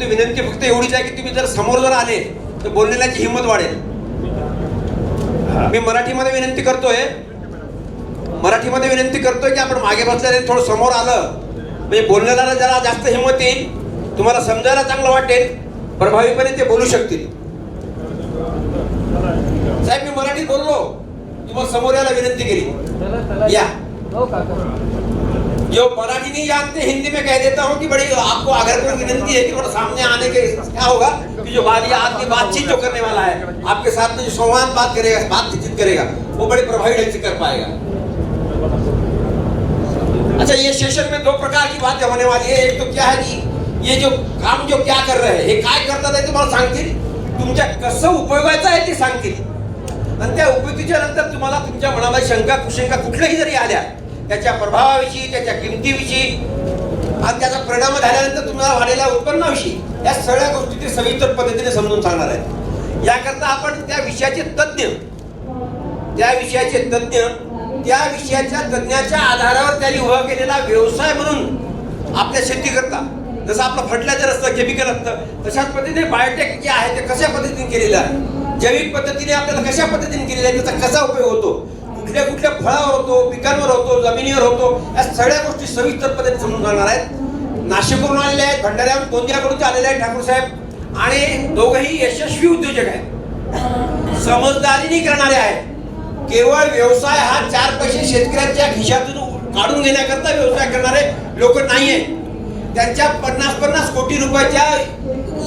परंतु विनंती फक्त एवढीच आहे की तुम्ही जर समोर जर आले तर बोलण्याची हिंमत वाढेल. मी मराठीमध्ये विनंती करतोय की आपण मागे बसल्याने थोडं समोर आलं म्हणजे बोलण्याला जरा जास्त हिंमत येईल, तुम्हाला समजायला चांगलं वाटेल, प्रभावीपणे ते बोलू शकतील. साहेब मी मराठीत बोललो, तुम्हाला समोर यायला विनंती केली. या जो मराठी नहीं जानते हिंदी में कह देता हूँ कि बड़ी आपको आग्रह विनंती है कि थोड़ा सामने आने के क्या होगा कि जो आपकी बातचीत जो करने वाला है आपके साथ में जो संवाद बातचीत करेगा वो बड़े प्रभावी ढंग से कर पाएगा. अच्छा, ये सेशन में दो प्रकार की बातें होने वाली है. एक तो क्या है कि ये जो काम जो क्या कर रहे हैं हे काय करतात आहे तुम्हाला सांगतील, तुमच्या कसं उपयोगाचं आहे ते सांगतील, आणि त्या उपयोगाच्या नंतर तुम्हाला तुमच्या मनाला शंका कुशंका कुठल्याही जरी आल्या त्याच्या प्रभावाविषयी, त्याच्या किमतीविषयी आणि त्याचा परिणाम झाल्यानंतर तुम्हाला वाढलेल्या उत्पन्नाविषयी या सगळ्या गोष्टी ते सविस्तर पद्धतीने समजून सांगणार आहेत. याकरता आपण त्या विषयाचे तज्ञ त्या विषयाच्या तज्ञाच्या आधारावर त्यांनी उभा केलेला व्यवसाय म्हणून आपल्या शेती करता जसं आपलं फर्टिलायझर असतं, केमिकल असतं, तशाच पद्धतीने बायोटेक जे आहे ते कशा पद्धतीने केलेलं आहे, जैविक पद्धतीने आपल्याला कशा पद्धतीने केलेलं आहे, त्याचा कसा उपयोग होतो, कुठल्या कुठल्या फळावर होतो, पिकांवर होतो, जमिनीवर होतो, या सगळ्या गोष्टी सविस्तर पद्धतीने समजून सांगणार आहेत. नाशिकवरून आलेले आहेत, भंडाऱ्याहून गोंदियाकडून आलेले आहेत ठाकूर साहेब, आणि दोघंही यशस्वी उद्योजक आहेत, समजदारीने करणारे आहेत. केवळ व्यवसाय हा 4 पैसे शेतकऱ्यांच्या खिशातून काढून घेण्याकरता व्यवसाय करणारे लोक नाहीये. त्यांच्या 50-50 कोटी रुपयाच्या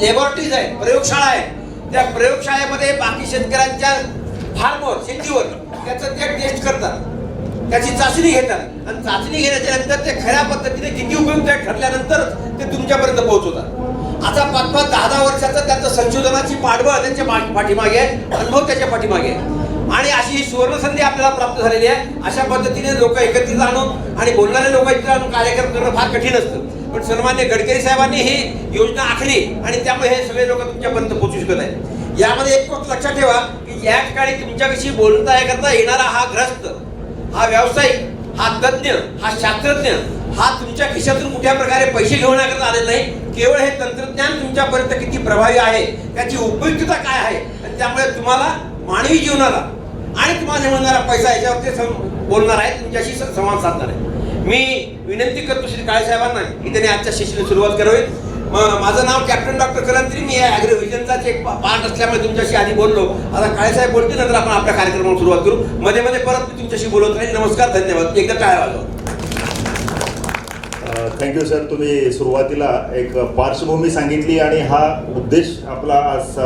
लॅबोरेटरीज आहेत, प्रयोगशाळा आहेत. त्या प्रयोगशाळेमध्ये बाकी शेतकऱ्यांच्या फार्मवर, शेतीवर त्याचं ते टेस्ट करतात, त्याची चाचणी घेतात, आणि चाचणी घेण्याच्या नंतर ते खऱ्या पद्धतीने किती उपयुक्त ठरल्यानंतर ते तुमच्यापर्यंत पोहोचवतात. आता 5-10 वर्षाचं त्यांचं संशोधनाची पाठबळ त्यांच्या पाठीमागे आहे, अनुभव त्याच्या पाठीमागे आहे, आणि अशी ही सुवर्णसंधी आपल्याला प्राप्त झालेली आहे. अशा पद्धतीने लोक एकत्रित आणून आणि बोलणारे लोक एकत्रित आणून कार्यक्रम करणं फार कठीण असतं, पण सन्मान्य गडकरी साहेबांनी ही योजना आखली आणि त्यामुळे हे सगळे लोक तुमच्यापर्यंत पोहोचू शकत आहेत. यामध्ये एक गोष्ट लक्षात ठेवा की या ठिकाणी तुमच्याविषयी बोलता करता येणारा हा ग्रस्त, हा व्यावसायिक, हा तज्ञ, हा शास्त्रज्ञ हा तुमच्या खिशातून कुठल्या प्रकारे पैसे घेऊन आलेला नाही. केवळ हे तंत्रज्ञान तुमच्यापर्यंत किती प्रभावी आहे, त्याची उपयुक्तता काय आहे, आणि त्यामुळे तुम्हाला मानवी जीवनाला आणि तुम्हाला मिळणारा पैसा याच्यावर ते बोलणार आहे, तुमच्याशी संवाद साधणार आहे. मी विनंती करतो श्री काळे साहेबांना की त्यांनी आजच्या सेशनला सुरुवात करावी. माझं नाव कॅप्टन डॉक्टर कलंत्री, मी या ॲग्रोव्हिजनचाच एक पार्ट असल्यामुळे तुमच्याशी आधी बोललो. आता काळे साहेब बोलतील, नंतर आपण आपल्या कार्यक्रमाला सुरुवात करू. मध्ये मध्ये परत मी तुमच्याशी बोलत राहील. नमस्कार, धन्यवाद. एकदा टाळ्या वाजवा. Thank you sir. तुम्ही सुरुवातीला एक पार्श्वभूमी सांगितली आणि हा उद्देश आपला आज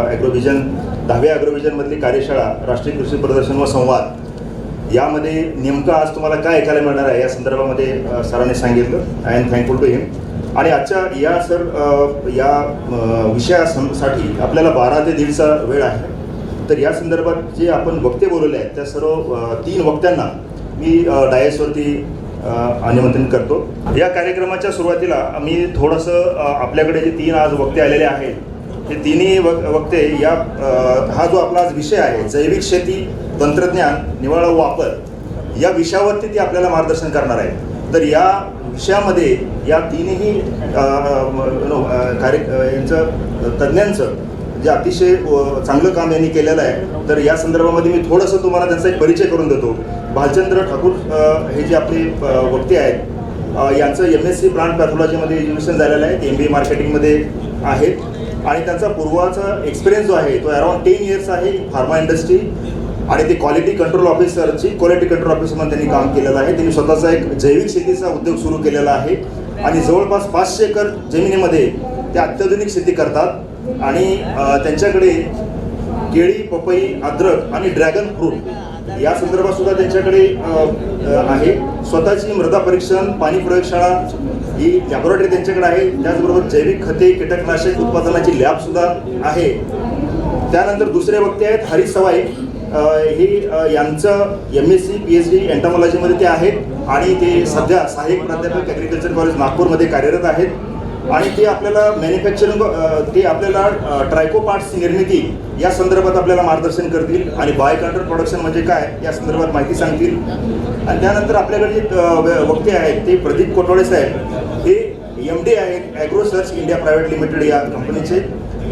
ॲग्रोव्हिजन 10वी ॲग्रोव्हिजनमधली कार्यशाळा राष्ट्रीय कृषी प्रदर्शन व संवाद यामध्ये नेमकं आज तुम्हाला काय ऐकायला मिळणार आहे या संदर्भामध्ये सरांनी सांगितलं. आय एम थँकफुल टू हिम. आणि आजच्या या विषयासाठी आपल्याला 12 ते 1.5 वेळ आहे. तर या संदर्भात जे आपण वक्ते बोलवले आहेत त्या सर्व 3 वक्त्यांना मी डायसवरती आमंत्रित करतो. या कार्यक्रमाच्या सुरुवातीला मी थोडंसं आपल्याकडे जे 3 आज वक्ते आलेले आहेत ते तिन्ही वक्ते या हा जो आपला आज विषय आहे जैविक शेती, तंत्रज्ञान, निवाळा वापर या विषयावरती ते आपल्याला मार्गदर्शन करणार आहेत. तर या विषयामध्ये या तिन्ही यांचं तज्ज्ञांचं जे अतिशय चांगलं काम यांनी केलेलं आहे. तर या संदर्भामध्ये मी थोडंसं तुम्हाला त्यांचा एक परिचय करून देतो. भालचंद्र ठाकूर हे जे आपले वक्ते आहेत यांचं MSc प्लांट पॅथॉलॉजीमध्ये एज्युकेशन झालेलं आहे, MBA मार्केटिंगमध्ये आहेत, आणि त्यांचा पूर्वाचा एक्सपिरियन्स जो आहे तो अराउंड 10 इयर्स आहे फार्मा इंडस्ट्री, आणि ते क्वालिटी कंट्रोल कंट्रोल ऑफिसर म्हणून त्यांनी काम केलेलं आहे. त्यांनी स्वतःचा एक जैविक शेतीचा उद्योग सुरू केलेला आहे, आणि जवळपास 500 एकर जमिनीमध्ये ते अत्याधुनिक शेती करतात. आणि त्यांच्याकडे केळी, पपई, अद्रक आणि ड्रॅगन फ्रूट या संदर्भात सुद्धा त्यांच्याकडे आहे. स्वतःची मृदा परीक्षण, पाणी प्रयोगशाळा ही लॅबोरेटरी त्यांच्याकडे आहे. त्याचबरोबर जैविक खते, कीटकनाशक उत्पादनाची लॅब सुद्धा आहे. त्यानंतर दुसरे वक्ते आहेत हरी सवाई. हे यांचं MSc PhD एंटॉमॉलॉजीमध्ये ते आहेत, आणि ते सध्या सहाय्यक प्राध्यापक ॲग्रिकल्चर कॉलेज नागपूरमध्ये कार्यरत आहेत. आणि ते आपल्याला मॅन्युफॅक्चरिंग, ते आपल्याला ट्रायकोपार्ट्सची निर्मिती या संदर्भात आपल्याला मार्गदर्शन करतील, आणि बाय कंट्रोल प्रोडक्शन म्हणजे काय या संदर्भात माहिती सांगतील. आणि त्यानंतर आपल्याकडे जे वक्ते आहेत ते प्रदीप कोटवाडे साहेब. हे MD आहेत agro search India private limited या कंपनीचे,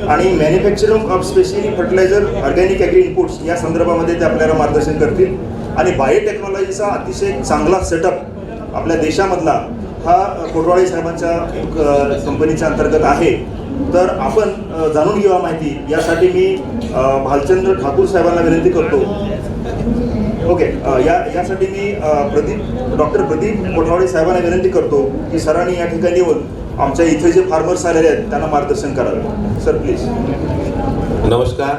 आणि manufacturing of specially fertiliser organic agri inputs या संदर्भामध्ये ते आपल्याला मार्गदर्शन करतील. आणि बायोटेक्नॉलॉजीचा अतिशय चांगला सेटअप आपल्या देशामधला हा कोटवाळे साहेबांच्या कंपनीच्या अंतर्गत आहे. तर आपण जाणून घेऊया माहिती, यासाठी मी भालचंद्र ठाकूर साहेबांना विनंती करतो. ओके, यासाठी मी डॉक्टर प्रदीप कोटवाळे साहेबांना विनंती करतो की सरांनी या ठिकाणी येऊन आमच्या इथे जे फार्मर्स आलेले आहेत त्यांना मार्गदर्शन करावे. Sir please. नमस्कार.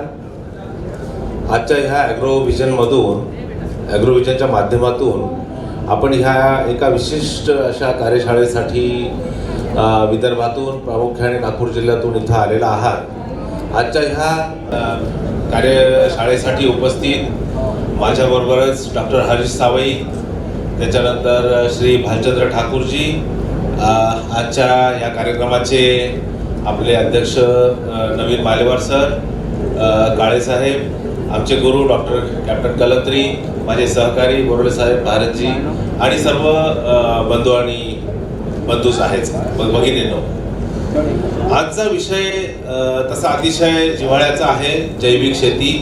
आजच्या ह्या ॲग्रो विजनच्या माध्यमातून आपण ह्या एका विशिष्ट अशा कार्यशाळेसाठी विदर्भातून प्रामुख्याने नागपूर जिल्ह्यातून इथं आलेला आहात. आजच्या ह्या कार्यशाळेसाठी उपस्थित माझ्याबरोबरच डॉक्टर हरीश सावई, त्याच्यानंतर श्री भालचंद्र ठाकूरजी, आजच्या या कार्यक्रमाचे आपले अध्यक्ष नवीन मालेवार सर, काळेसाहेब, आमचे गुरु डॉक्टर कॅप्टन कलत्री, माझे सहकारी बोरले साहेब, भारतजी आणि सर्व बंधूच आहेत, भगिनींनो. आजचा विषय तसा अतिशय जिव्हाळ्याचा आहे. जैविक शेती,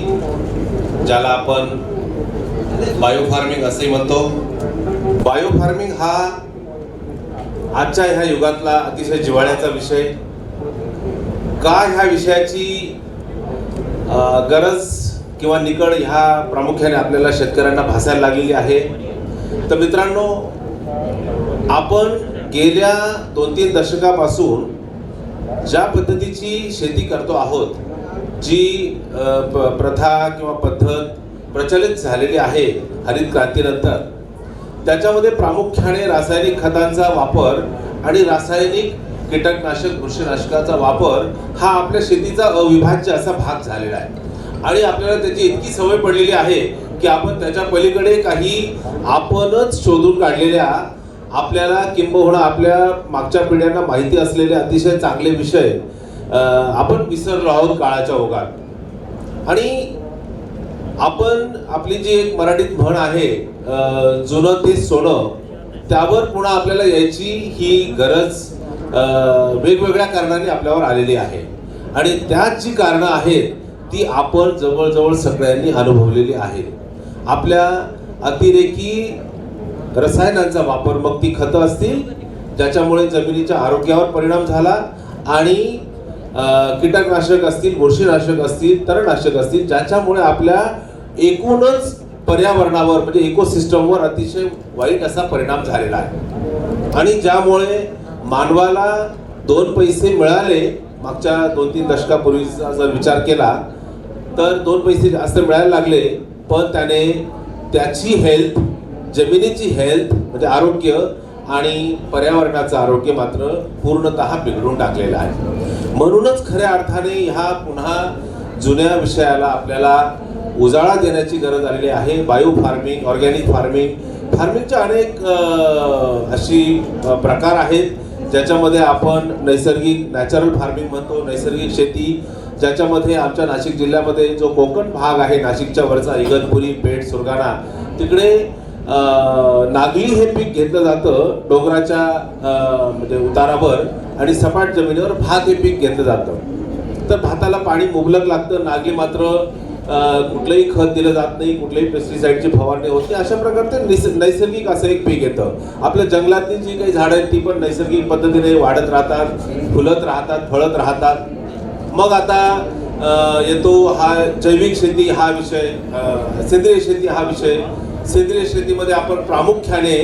ज्याला आपण बायो फार्मिंग असेही म्हणतो. बायो फार्मिंग हा आजच्या ह्या युगातला अतिशय जिव्हाळ्याचा विषय. का ह्या विषयाची गरज किंवा निकड ह्या प्रामुख्याने आपल्याला शेतकऱ्यांना भासायला लागलेली आहे. तर मित्रांनो, आपण गेल्या 2-3 दशकापासून ज्या पद्धतीची शेती करतो आहोत, जी प्रथा किंवा पद्धत प्रचलित झालेली आहे हरित क्रांतीनंतर, त्याच्यामध्ये प्रामुख्याने रासायनिक खतांचा वापर आणि रासायनिक कीटकनाशक बुरशीनाशकाचा वापर हा आपल्या शेतीचा अविभाज्य असा भाग झालेला आहे. आणि आपल्याला त्याची इतकी सवय पडलेली आहे की आपण त्याच्या पलीकडे काही आपणच शोधून काढलेल्या, आपल्याला किंबहुना आपल्या मागच्या पिढ्यांना माहिती असलेले अतिशय चांगले विषय आपण विसरलो आहोत काळाच्या ओघात. आणि आपण आपली जी एक मराठीत म्हण आहे, जुनं ते सोनं, त्यावर पुन्हा आपल्याला यायची ही गरज वेगवेगळ्या कारणांनी आपल्यावर आलेली आहे. आणि त्यात जी कारणं आहेत ती आपण जवळजवळ सगळ्यांनी अनुभवलेली आहे. आपल्या अतिरेकी रसायनांचा वापर, मग ती खतं असतील ज्याच्यामुळे जमिनीच्या आरोग्यावर परिणाम झाला, आणि कीटकनाशक असतील, बुरशीनाशक असतील, तणनाशक असतील, ज्याच्यामुळे आपल्या एकूणच पर्यावरणावर म्हणजे इकोसिस्टमवर अतिशय वाईट असा परिणाम झालेला आहे. आणि ज्यामुळे मानवाला 2 पैसे मिळाले, मागच्या 2-3 दशकापूर्वीचा जर विचार केला तर 2 पैसे जास्त मिळायला लागले, पण त्याने त्याची हेल्थ, जमिनीची हेल्थ म्हणजे आरोग्य आणि पर्यावरणाचं आरोग्य मात्र पूर्णतः बिघडून टाकलेलं आहे. म्हणूनच खऱ्या अर्थाने ह्या पुन्हा जुन्या विषयाला आपल्याला उजाळा देण्याची गरज आलेली आहे. बायो फार्मिंग, ऑर्गॅनिक फार्मिंग, फार्मिंगच्या अनेक अशी प्रकार आहेत, ज्याच्यामध्ये आपण नैसर्गिक नॅचरल फार्मिंग म्हणतो, नैसर्गिक शेती, ज्याच्यामध्ये आमच्या नाशिक जिल्ह्यामध्ये जो कोकण भाग आहे, नाशिकच्या वरचा इगतपुरी, पेठ, सुरगाणा, तिकडे नागली हे पीक घेतलं जातं डोंगराच्या म्हणजे उतारावर, आणि सपाट जमिनीवर भात हे पीक घेतलं जातं. तर भाताला पाणी मुबलक लागतं, नागली मात्र कुठलंही खत दिलं जात नाही, कुठल्याही पेस्टिसाइडची फवारणी होत नाही. अशा प्रकारचं नैसर्गिक असं एक पीक येतं. आपल्या जंगलातली जी काही झाडं आहेत ती पण नैसर्गिक पद्धतीने वाढत राहतात, फुलत राहतात, फळत राहतात. मग आता येतो हा जैविक शेती हा विषय, सेंद्रिय शेती हा विषय. सेंद्रिय शेतीमध्ये आपण प्रामुख्याने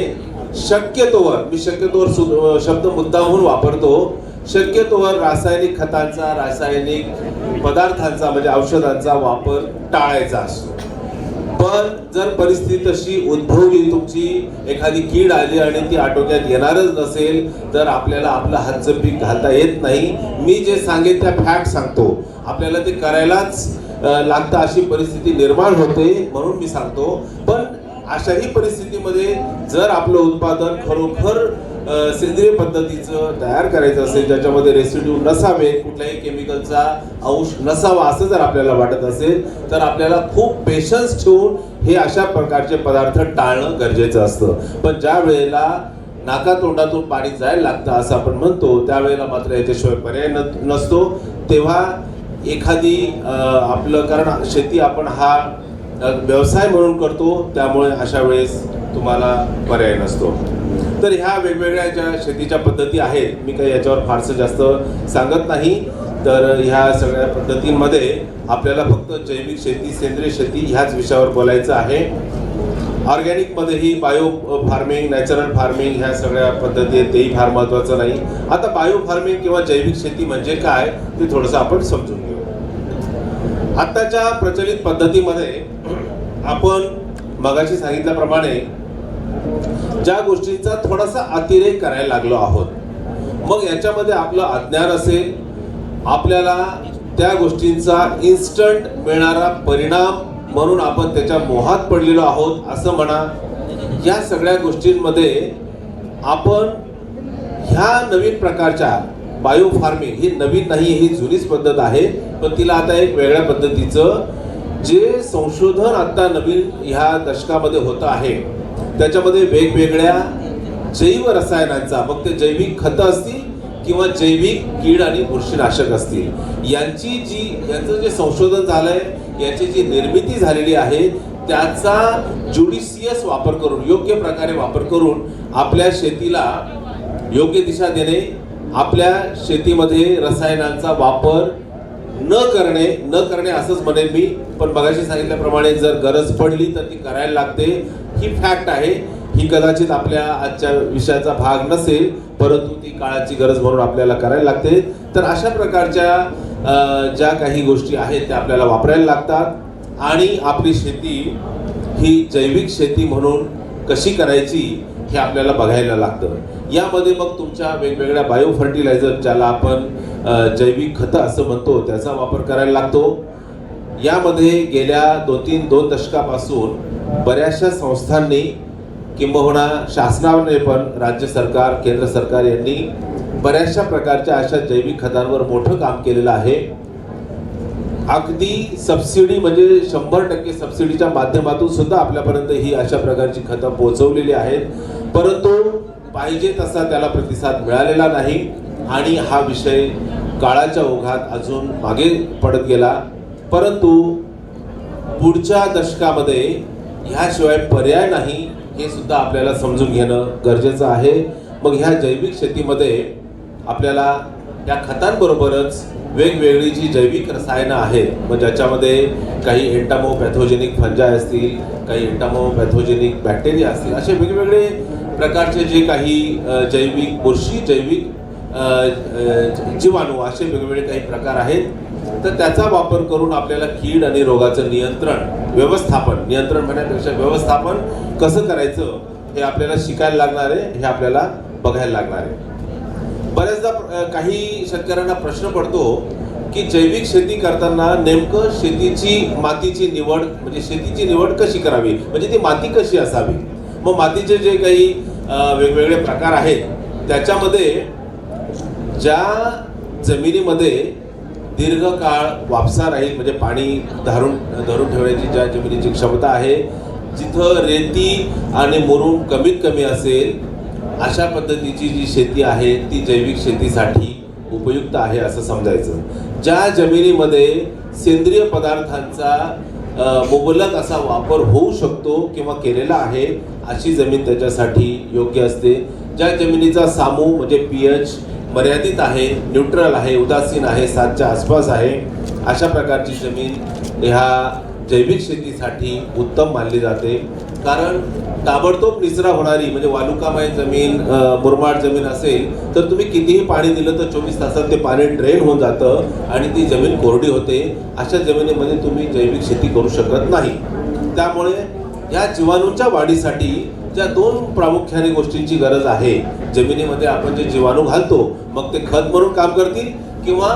शक्यतोवर, मी शक्यतोवर शब्द मुद्दामहून वापरतो, शक्यतोवर रासायनिक खतांचा, रासायनिक पदार्थांचा म्हणजे औषधांचा वापर टाळायचा असतो. पण जर परिस्थिती तशी उद्भवली, तुमची एखादी कीड आली आणि ती आटोक्यात येणारच नसेल, तर आपल्याला आपलं हातचं पीक घालता येत नाही. मी जे सांगेन त्या फॅक्ट सांगतो, आपल्याला ते करायलाच लागतं अशी परिस्थिती निर्माण होते, म्हणून मी सांगतो. पण अशाही परिस्थितीमध्ये जर आपलं उत्पादन खरोखर सेंद्रिय पद्धतीचं तयार करायचं असेल, ज्याच्यामध्ये रेसिड्यू नसावे, कुठल्याही केमिकलचा अंश नसावा असं जर आपल्याला वाटत असेल, तर आपल्याला खूप पेशन्स ठेवून हे अशा प्रकारचे पदार्थ टाळणं गरजेचं असतं. पण ज्या वेळेला नाकातोंडातून पाणी जायला लागतं असं आपण म्हणतो, त्यावेळेला मात्र याच्याशिवाय पर्याय नसतो. तेव्हा एखादी आपलं, कारण शेती आपण हा व्यवसाय म्हणून करतो, त्यामुळे अशा वेळेस तुम्हाला पर्याय नसतो. तर ह्या वेगवेगळ्या ज्या शेतीच्या पद्धती आहेत, मी काही याच्यावर फारसं जास्त सांगत नाही. तर ह्या सगळ्या पद्धतींमध्ये आपल्याला फक्त जैविक शेती, सेंद्रिय शेती ह्याच विषयावर बोलायचं आहे. ऑर्गॅनिकमध्येही बायो फार्मिंग, नॅचरल फार्मिंग ह्या सगळ्या पद्धती आहेत, तेही फार महत्त्वाचं नाही. आता बायो फार्मिंग किंवा जैविक शेती म्हणजे काय ते थोडंसं आपण समजून घेऊ. आत्ताच्या प्रचलित पद्धतीमध्ये आपण मगाशी सांगितल्याप्रमाणे ज्या गोष्टींचा थोडासा अतिरेक करायला लागलो आहोत, मग याच्यामध्ये आपलं अज्ञान असेल, आपल्याला त्या गोष्टींचा इन्स्टंट मिळणारा परिणाम म्हणून आपण त्याच्या मोहात पडलेलो आहोत असं म्हणा. या सगळ्या गोष्टींमध्ये आपण ह्या नवीन प्रकारच्या बायो फार्मिंग, ही नवीन नाही, ही जुनीच पद्धत आहे, पण तिला आता एक वेगळ्या पद्धतीचं जे संशोधन आता नवीन ह्या दशकामध्ये होतं आहे, त्याच्यामध्ये वेगवेगळ्या जैव रसायनांचा, मग ते जैविक खतं असतील किंवा जैविक कीड आणि बुरशीनाशक असतील, यांचं जे संशोधन झालंय, याची जी निर्मिती झालेली आहे, त्याचा ज्युडिशियस वापर करून, योग्य प्रकारे वापर करून आपल्या शेतीला योग्य दिशा देणे, आपल्या शेतीमध्ये रसायनांचा वापर न करणे असंच म्हणेन मी. पण मगाशी सांगितल्याप्रमाणे जर गरज पडली तर ती करायला लागते, ही फॅक्ट आहे. ही कदाचित आपल्या आजच्या विषयाचा भाग नसेल, परंतु ती काळाची गरज म्हणून आपल्याला करायला लागते. तर अशा प्रकारच्या ज्या काही गोष्टी आहेत त्या आपल्याला वापरायला लागतात आणि आपली शेती ही जैविक शेती म्हणून कशी करायची हे आपल्याला बघायला लागतं. यामध्ये मग तुमच्या वेगवेगळ्या बायो फर्टिलायझर, ज्याला आपण जैविक खतं असं म्हणतो, त्याचा वापर करायला लागतो. यामध्ये गेल्या 2 दशकापासून बऱ्याचशा संस्थांनी किंबहुना शासनाने पण, राज्य सरकार, केंद्र सरकार यांनी बऱ्याचशा प्रकारच्या अशा जैविक खतांवर मोठं काम केलेलं आहे. अगदी सबसिडी म्हणजे 100% सबसिडीच्या माध्यमातून सुद्धा आपल्यापर्यंत ही अशा प्रकारची खतं पोहोचवलेली आहेत, परंतु पाहिजे तसा त्याला प्रतिसाद मिळालेला नाही आणि हा विषय काळाच्या ओघात अजून मागे पडत गेला. परंतु पुढच्या दशकामध्ये ह्याशिवाय पर्याय नाही, हे सुद्धा आपल्याला समजून घेणं गरजेचं आहे. मग ह्या जैविक शेतीमध्ये आपल्याला या खतांबरोबरच वेगवेगळी जी जैविक रसायनं आहेत, मग ज्याच्यामध्ये काही एंटामोपॅथोजेनिक फंजाय असतील, काही एंटामोपॅथोजेनिक बॅक्टेरिया असतील, असे वेगवेगळे प्रकारचे जे काही जैविक बुरशी, जैविक जीवाणू, असे वेगवेगळे काही प्रकार आहेत. तर त्याचा वापर करून आपल्याला कीड आणि रोगाचं नियंत्रण म्हणण्यापेक्षा व्यवस्थापन कसं करायचं हे आपल्याला शिकायला लागणार आहे, हे आपल्याला बघायला लागणार आहे. बऱ्याचदा काही शेतकऱ्यांना प्रश्न पडतो की जैविक शेती करताना नेमकं मातीची निवड, म्हणजे शेतीची निवड कशी करावी, म्हणजे ती माती कशी असावी. मग मातीचे जे काही वेगवेगळे प्रकार आहेत, त्याच्यामध्ये ज्या जमिनीमध्ये दीर्घकाळ वापसा राहील, म्हणजे पाणी धरून ठेवण्याची ज्या जमिनीची क्षमता आहे, जिथं रेती आणि मुरूम कमीत कमी असेल, अशा पद्धतीची जी शेती आहे ती जैविक शेतीसाठी उपयुक्त आहे असं समजायचं. ज्या जमिनीमध्ये सेंद्रिय पदार्थांचा मुबलक असा वापर होऊ शकतो किंवा केलेला आहे, अशी जमीन त्याच्यासाठी योग्य असते. ज्या जमिनीचा सामू म्हणजे pH मर्यादित आहे, न्यूट्रल आहे, उदासीन आहे, 7च्या आसपास आहे, अशा प्रकारची जमीन ह्या जैविक शेतीसाठी उत्तम मानली जाते. कारण ताबडतोब निचरा होणारी, म्हणजे वालुकामय जमीन, मुरमाड जमीन असेल तर तुम्ही कितीही पाणी दिलं तर 24 तासात ते पाणी ड्रेन होऊन जातं आणि ती जमीन कोरडी होते. अशा जमिनीमध्ये तुम्ही जैविक शेती करू शकत नाही. त्यामुळे या जीवाणूंच्या वाढीसाठी ज्या 2 प्रामुख्याने गोष्टींची गरज आहे, जमिनीमध्ये आपण जे जीवाणू घालतो, मग ते खत म्हणून काम करतील किंवा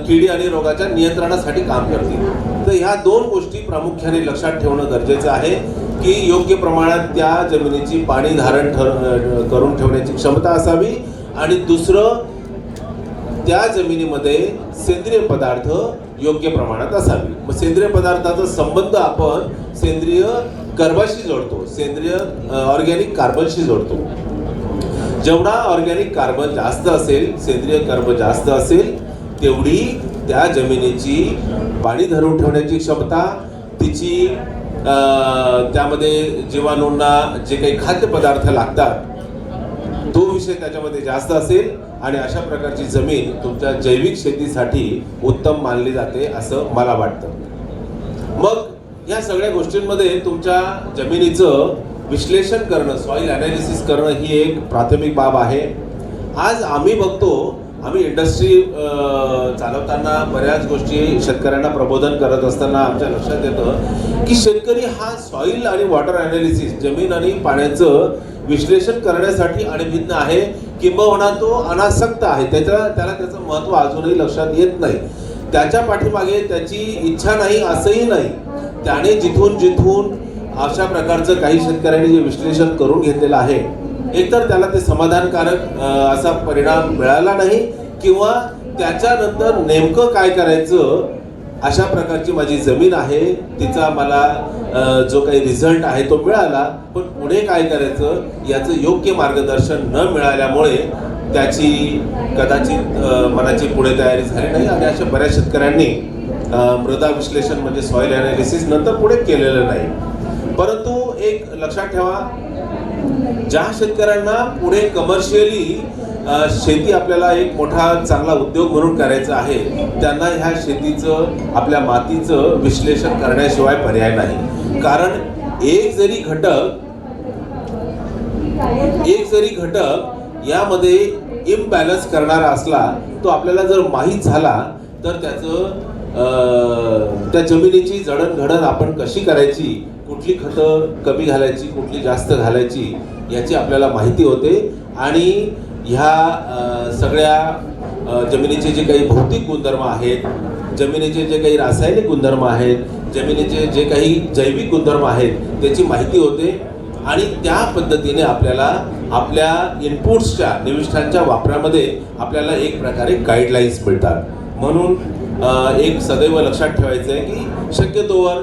किडी आणि रोगाच्या नियंत्रणासाठी काम करतील. तर ह्या 2 गोष्टी प्रामुख्याने लक्षात ठेवणं गरजेचं आहे की योग्य प्रमाणात त्या जमिनीची पाणी धारण करून ठेवण्याची क्षमता असावी आणि दुसरं, त्या जमिनीमध्ये सेंद्रिय पदार्थ योग्य प्रमाणात असावी. मग सेंद्रिय पदार्थाचा संबंध आपण सेंद्रिय कर्बाशी जोडतो, सेंद्रिय ऑर्गॅनिक कार्बनशी जोडतो. जेवढा ऑर्गॅनिक कार्बन जास्त असेल, सेंद्रिय कार्बन जास्त असेल, तेवढी त्या जमिनीची पाणी धरून ठेवण्याची क्षमता, तिची त्यामध्ये जीवाणूंना जे काही खाद्यपदार्थ लागतात तो विषय त्याच्यामध्ये जास्त असेल आणि अशा प्रकारची जमीन तुमच्या जैविक शेतीसाठी उत्तम मानली जाते असं मला वाटतं. मग या सगळ्या गोष्टींमध्ये तुमच्या जमिनीचं विश्लेषण करणं, सॉइल ॲनालिसिस करणं ही एक प्राथमिक बाब आहे. आज आम्ही बघतो, आम्ही इंडस्ट्री चालवताना बऱ्याच गोष्टी शेतकऱ्यांना प्रबोधन करत असताना आमच्या लक्षात येतं की शेतकरी हा सॉइल आणि वॉटर ॲनालिसिस, जमीन आणि पाण्याचं विश्लेषण करण्यासाठी अनभिज्ञ आहे, किंबहुना तो अनासक्त आहे. त्याला त्याचं महत्त्व अजूनही लक्षात येत नाही. त्याच्या पाठीमागे त्याची इच्छा नाही असंही नाही. त्याने जिथून अशा प्रकारचं काही शेतकऱ्यांनी जे विश्लेषण करून घेतलेलं आहे, एकतर त्याला ते समाधानकारक असा परिणाम मिळाला नाही, किंवा त्याच्यानंतर नेमकं काय करायचं अशा प्रकारची माझी जमीन आहे, तिचा मला जो काही रिझल्ट आहे तो मिळाला, पण पुढे काय करायचं याचं योग्य मार्गदर्शन न मिळाल्यामुळे त्याची कदाचित मनाची पुढे तयारी झाली नाही. आणि अशा बऱ्याच शेतकऱ्यांनी मृदा विश्लेषण म्हणजे सॉइल ॲनालिसिस नंतर पुढे केलेलं नाही. परंतु एक लक्षात ठेवा, ज्या शेतकऱ्यांना पुढे कमर्शियली शेती आपल्याला एक मोठा चांगला उद्योग म्हणून करायचा आहे, त्यांना ह्या शेतीचं, आपल्या मातीचं विश्लेषण करण्याशिवाय पर्याय नाही. कारण एक जरी घटक यामध्ये इम्बॅलन्स करणारा असला, तो आपल्याला जर माहीत झाला तर त्या जमिनीची जडणघडण आपण कशी करायची, कुठली खतं कमी घालायची, कुठली जास्त घालायची याची आपल्याला माहिती होते. आणि ह्या सगळ्या जमिनीचे जे काही भौतिक गुणधर्म आहेत, जमिनीचे जे काही रासायनिक गुणधर्म आहेत, जमिनीचे जे काही जैविक गुणधर्म आहेत त्याची माहिती होते. आणि त्या पद्धतीने आपल्याला आपल्या इनपुट्सच्या, निविष्ठांच्या वापरामध्ये आपल्याला एक प्रकारे गाईडलाईन्स मिळतात. म्हणून एक सदैव लक्षात ठेवायचं आहे की शक्यतोवर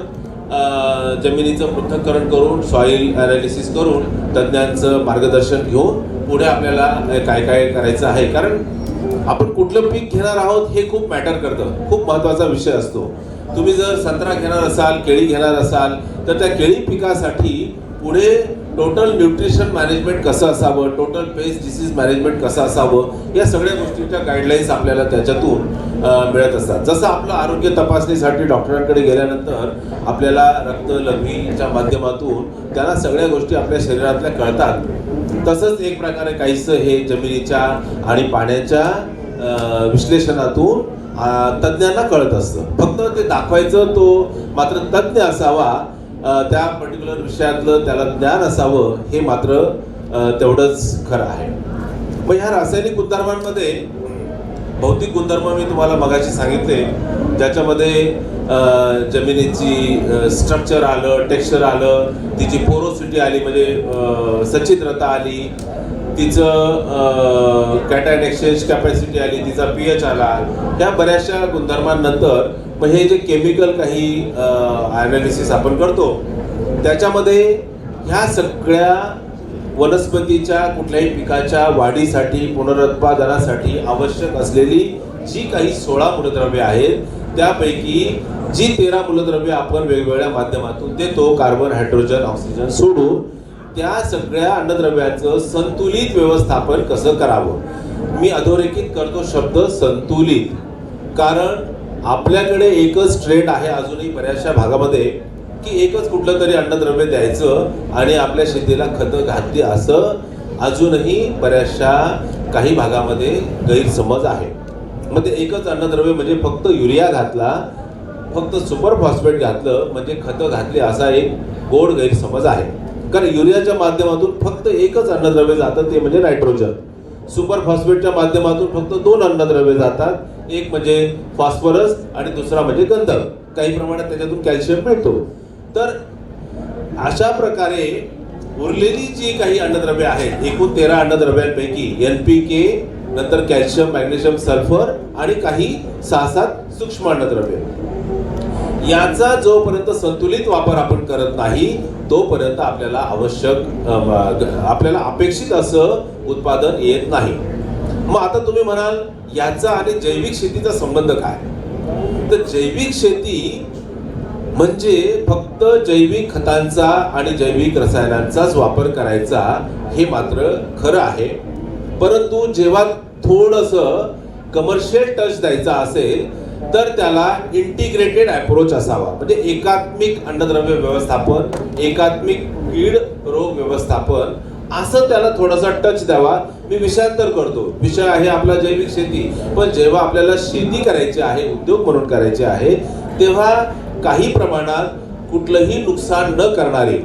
जमिनीचं पृथक्करण करून, सॉइल ॲनालिसिस करून, तज्ज्ञांचं मार्गदर्शन घेऊन पुढे आपल्याला काय काय करायचं आहे. कारण आपण कुठलं पीक घेणार आहोत हे खूप मॅटर करतं, खूप महत्त्वाचा विषय असतो. तुम्ही जर संत्रा घेणार असाल, केळी घेणार असाल, तर त्या केळी पिकासाठी पुढे टोटल न्यूट्रिशन मॅनेजमेंट कसं असावं, टोटल पेस्ट डिसीज मॅनेजमेंट कसं असावं, या सगळ्या गोष्टींच्या गाईडलाईन्स आपल्याला त्याच्यातून मिळत असतात. जसं आपलं आरोग्य तपासणीसाठी डॉक्टरांकडे गेल्यानंतर आपल्याला रक्त, लघवीच्या माध्यमातून त्यांना सगळ्या गोष्टी आपल्या शरीरातल्या कळतात, तसंच एक प्रकारे काहीसं हे जमिनीच्या आणि पाण्याच्या विश्लेषणातून तज्ज्ञांना कळत असतं. फक्त ते दाखवायचं, तो मात्र तज्ज्ञ असावा, त्या पर्टिक्युलर विषयातलं त्याला ज्ञान असावं, हे मात्र तेवढंच खरं आहे. मग ह्या रासायनिक गुणधर्मांमध्ये भौतिक गुणधर्म मी तुम्हाला मगाशी सांगितले, ज्याच्यामध्ये जमिनीची स्ट्रक्चर आलं, टेक्स्चर आलं, तिची पोरोसिटी आली म्हणजे सच्छिद्रता आली, तिचं कॅटायन एक्सचेंज कॅपॅसिटी आली, तिचा pH आला. त्या बऱ्याचशा गुणधर्मांनंतर मग हे जे केमिकल काही ॲनालिसिस आपण करतो, त्याच्यामध्ये ह्या सगळ्या वनस्पतीच्या, कुठल्याही पिकाच्या वाढीसाठी, पुनरुत्पादनासाठी आवश्यक असलेली जी काही 16 मूलद्रव्ये आहेत, त्यापैकी जी 13 मूलद्रव्ये आपण वेगवेगळ्या माध्यमातून देतो, कार्बन, हायड्रोजन, ऑक्सिजन सोडून, त्या सगळ्या अन्नद्रव्याचं संतुलित व्यवस्थापन कसं करावं. मी अधोरेखित करतो शब्द संतुलित, कारण आपल्याकडे एकच ट्रेंड आहे अजूनही बऱ्याचशा भागामध्ये की एकच कुठलं तरी अन्नद्रव्य द्यायचं आणि आपल्या शेतीला खतं घातली, असं अजूनही बऱ्याचशा काही भागामध्ये गैरसमज आहे. मग ते एकच अन्नद्रव्य म्हणजे फक्त युरिया घातला, फक्त सुपर फॉस्फेट घातलं म्हणजे खतं घातली, असा एक गोड गैरसमज आहे. कारण युरियाच्या माध्यमातून फक्त एकच अन्नद्रव्य जातं, ते म्हणजे नायट्रोजन. सुपर फॉस्फेटच्या माध्यमातून फक्त 2 अन्नद्रव्ये जातात, एक म्हणजे फॉस्फरस आणि दुसरा म्हणजे गंधक. काही प्रमाणात त्याच्यातून कॅल्शियम मिळतो. तर अशा प्रकारे उरलेली जी काही अन्नद्रव्ये आहेत, एकूण 13 अन्नद्रव्यांपैकी NPK, नंतर कॅल्शियम, मॅग्नेशियम, सल्फर आणि काही 6-7 सूक्ष्म अन्नद्रव्ये, याचा जोपर्यंत संतुलित वापर आपण करत नाही तोपर्यंत आपल्याला आपल्याला अपेक्षित असं उत्पादन येत नाही. मग आता तुम्ही म्हणाल याचा आणि जैविक शेतीचा संबंध काय? तर जैविक शेती म्हणजे फक्त जैविक खतांचा आणि जैविक रसायनांचाच वापर करायचा हे मात्र खरं आहे. परंतु जेव्हा थोडंसं कमर्शियल टच द्यायचा असेल तर त्याला इंटिग्रेटेड अप्रोच असावा. म्हणजे एकात्मिक अन्नद्रव्य व्यवस्थापन, एकात्मिक कीड रोग व्यवस्थापन असं त्याला थोडासा टच द्यावा. मी विषयांतर करतो, विषय आहे आपला जैविक शेती. पण जेव्हा आपल्याला शेती करायची आहे, उद्योग म्हणून करायचे आहे, तेव्हा काही प्रमाणात कुठलंही नुकसान न करणारे,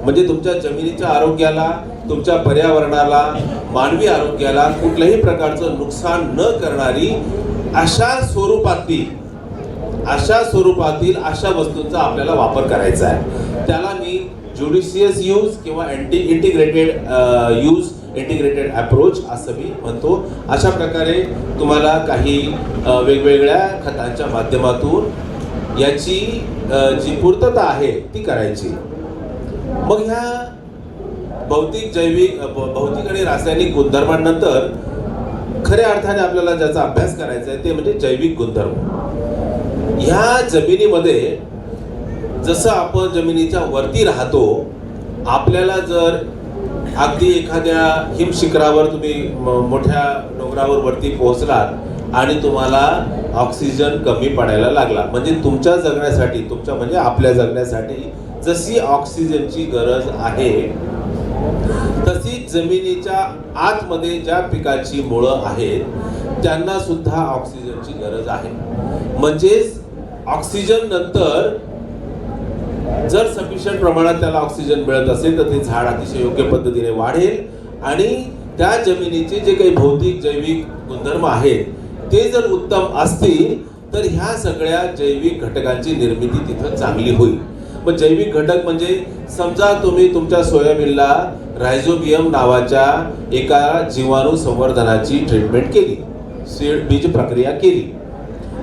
म्हणजे तुमच्या जमिनीच्या आरोग्याला, तुमच्या पर्यावरणाला, मानवी आरोग्याला कुठल्याही प्रकारचं नुकसान न करणारी अशा स्वरूपातील अशा वस्तूंचा आपल्याला वापर करायचा आहे. त्याला मी ज्युडिशियस यूज किंवा इंटिग्रेटेड अप्रोच असं मी म्हणतो. अशा प्रकारे तुम्हाला काही वेगवेगळ्या खतांच्या माध्यमातून याची जी पूर्तता आहे ती करायची. मग ह्या भौतिक आणि रासायनिक गुणधर्मांनंतर खऱ्या अर्थाने आपल्याला ज्याचा अभ्यास करायचा आहे ते म्हणजे जैविक गुणधर्म. ह्या जमिनीमध्ये जसं आपण जमिनीच्या वरती राहतो, आपल्याला जर अगदी एखाद्या हिमशिखरावर तुम्ही मोठ्या डोंगरावर वरती पोहोचलात आणि तुम्हाला ऑक्सिजन कमी पडायला लागला, म्हणजे तुमच्या जगण्यासाठी, तुमच्या म्हणजे आपल्या जगण्यासाठी जशी ऑक्सिजनची गरज आहे तशी जमिनीच्या आतमध्ये ज्या पिकाची मुळं आहेत त्यांना सुद्धा ऑक्सिजनची गरज आहे. म्हणजेच ऑक्सिजन नंतर जर सफिशियंट प्रमाणात त्याला ऑक्सिजन मिळत असेल तर ते झाड अतिशय योग्य पद्धतीने वाढेल आणि त्या जमिनीचे जे काही भौतिक जैविक गुणधर्म आहेत ते जर उत्तम असतील तर ह्या सगळ्या जैविक घटकांची निर्मिती तिथं चांगली होईल. मग जैविक घटक म्हणजे समजा तुम्ही तुमच्या सोयाबीनला रायझोबियम नावाच्या एका जीवाणू संवर्धनाची ट्रीटमेंट केली, बीज प्रक्रिया केली.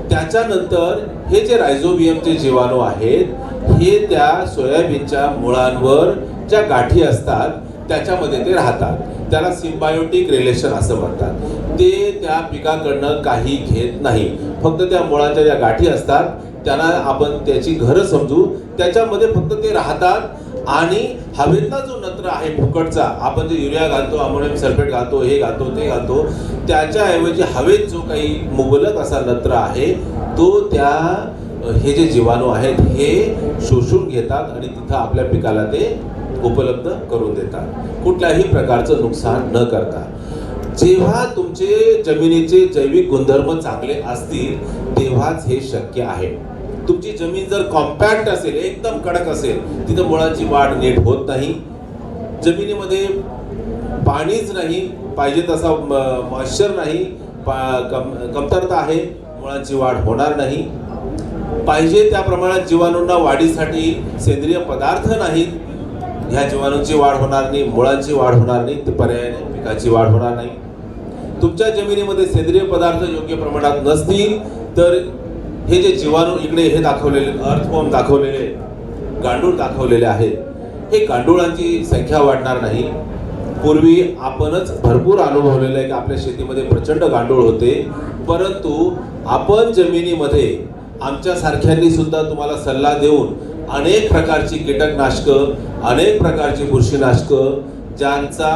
त्याच्यानंतर हे जे रायझोबियमचे जीवाणू आहेत हे त्या सोयाबीनच्या मुळांवर ज्या गाठी असतात त्याच्यामध्ये ते राहतात. त्याला सिम्बायोटिक रिलेशन असं म्हणतात. ते त्या पिकाकडनं काही घेत नाही, फक्त त्या मुळांच्या ज्या गाठी असतात त्यांना आपण त्याची घरं समजू, त्याच्यामध्ये फक्त ते राहतात आणि हवेतला जो नत्र आहे फुकटचा, आपण जे युरिया घालतो, अमोनियम सल्फेट घालतो, हे घालतो, ते घालतो, त्याच्याऐवजी हवेत जो काही मुबलक असा नत्र आहे तो हे जे जीवाणू आहेत हे शोषून घेतात आणि तिथं आपल्या पिकाला ते उपलब्ध करून देतात, कुठल्याही प्रकारचं नुकसान न करता. जेव्हा तुमचे जमिनीचे जैविक गुणधर्म चांगले असतील तेव्हाच हे शक्य आहे. तुमची जमीन जर कॉम्पॅक्ट असेल, एकदम कडक असेल, तिथं मुळांची वाढ नीट होत नाही. जमिनीमध्ये पाणीच नाही, पाहिजे तसा मॉइश्चर नाही, कमतरता आहे, मुळांची वाढ होणार नाही. पाहिजे त्या प्रमाणात जीवाणूंना वाढीसाठी सेंद्रिय पदार्थ नाहीत, ह्या जीवाणूंची वाढ होणार नाही, मुळांची वाढ होणार नाही, ते पर्यायाने पिकाची वाढ होणार नाही. तुमच्या जमिनीमध्ये सेंद्रिय पदार्थ योग्य प्रमाणात नसतील तर हे जे जीवाणू इकडे हे दाखवलेले अर्थवॉर्म दाखवलेले, गांडूळ दाखवलेले आहेत, हे गांडुळांची संख्या वाढणार नाही. पूर्वी आपणच भरपूर अनुभवलेलं आहे की आपल्या शेतीमध्ये प्रचंड गांडूळ होते, परंतु आपण जमिनीमध्ये आमच्या सारख्यांनी सुद्धा तुम्हाला सल्ला देऊन अनेक प्रकारची कीटकनाशकं, अनेक प्रकारची बुरशीनाशकं ज्यांचा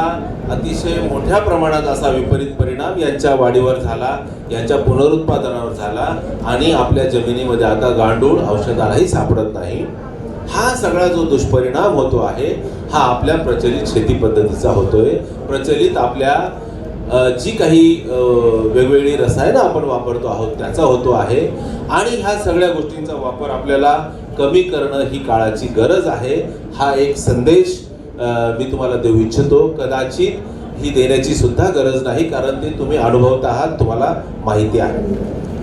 अतिशय मोठ्या प्रमाणात असा विपरीत परिणाम यांच्या वाढीवर झाला, यांच्या पुनरुत्पादनावर झाला आणि आपल्या जमिनीमध्ये आता गांडूळ औषधालाही सापडत नाही. हा सगळा जो दुष्परिणाम होतो आहे हा आपल्या प्रचलित शेती पद्धतीचा होतोय. प्रचलित आपल्या जी काही वेगवेगळी रसायनं आपण वापरतो आहोत त्याचा होतो आहे आणि ह्या सगळ्या गोष्टींचा वापर आपल्याला कमी करणं ही काळाची गरज आहे. हा एक संदेश मी तुम्हाला देऊ इच्छितो. कदाचित ही देण्याची सुद्धा गरज नाही, कारण ते तुम्ही अनुभवत आहात, तुम्हाला माहिती आहे.